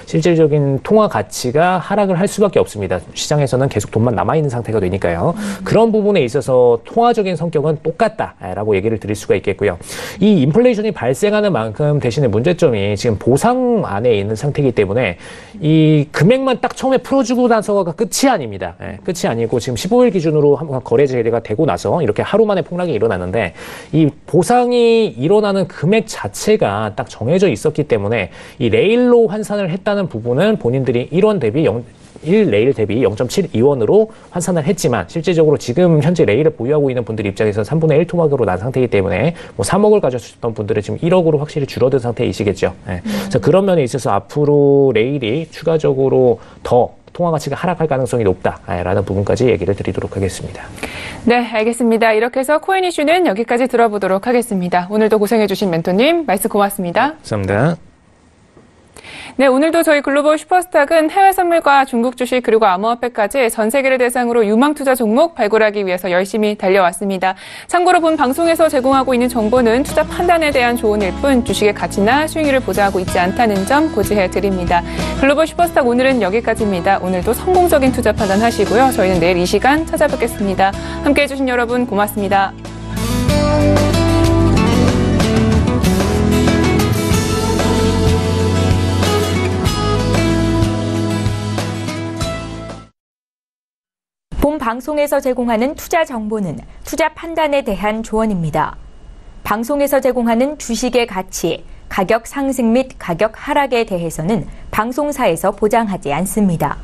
실질적인 통화 가치가 하락을 할 수밖에 없습니다. 시장에서는 계속 돈만 남아있는 상태가 되니까요. 그런 부분에 있어서 통화적인 성격은 똑같다라고 얘기를 드릴 수가 있겠고요. 이 인플레이션이 발생하는 만큼 대신에 문제점이 지금 보상 안에 있는 상태이기 때문에 이 금액만 딱 처음에 풀어주고 나서가 끝이 아닙니다. 끝이 아니고 지금 15일 기준으로 한번 거래 재개가 되고 나서 이렇게 하루 만에 폭락이 일어났는데 이 보상이 일어나는 금액 자체가 딱 정해져 있었기 때문에 이 레일로 환산을 했다는 부분은 본인들이 1원 대비 1 레일 대비 0.72원으로 환산을 했지만 실질적으로 지금 현재 레일을 보유하고 있는 분들 입장에서 3분의 1 토막으로 난 상태이기 때문에 뭐 3억을 가졌던 분들은 지금 1억으로 확실히 줄어든 상태이시겠죠. 그래서 그런 면에 있어서 앞으로 레일이 추가적으로 더 통화 가치가 하락할 가능성이 높다라는 부분까지 얘기를 드리도록 하겠습니다. 네, 알겠습니다. 이렇게 해서 코인 이슈는 여기까지 들어보도록 하겠습니다. 오늘도 고생해주신 멘토님 말씀 고맙습니다. 감사합니다. 네, 오늘도 저희 글로벌 슈퍼스탁은 해외 선물과 중국 주식 그리고 암호화폐까지 전 세계를 대상으로 유망 투자 종목 발굴하기 위해서 열심히 달려왔습니다. 참고로 본 방송에서 제공하고 있는 정보는 투자 판단에 대한 조언일 뿐 주식의 가치나 수익률을 보장하고 있지 않다는 점 고지해 드립니다. 글로벌 슈퍼스탁 오늘은 여기까지입니다. 오늘도 성공적인 투자 판단하시고요. 저희는 내일 이 시간 찾아뵙겠습니다. 함께해 주신 여러분 고맙습니다. 본 방송에서 제공하는 투자 정보는 투자 판단에 대한 조언입니다. 방송에서 제공하는 주식의 가치, 가격 상승 및 가격 하락에 대해서는 방송사에서 보장하지 않습니다.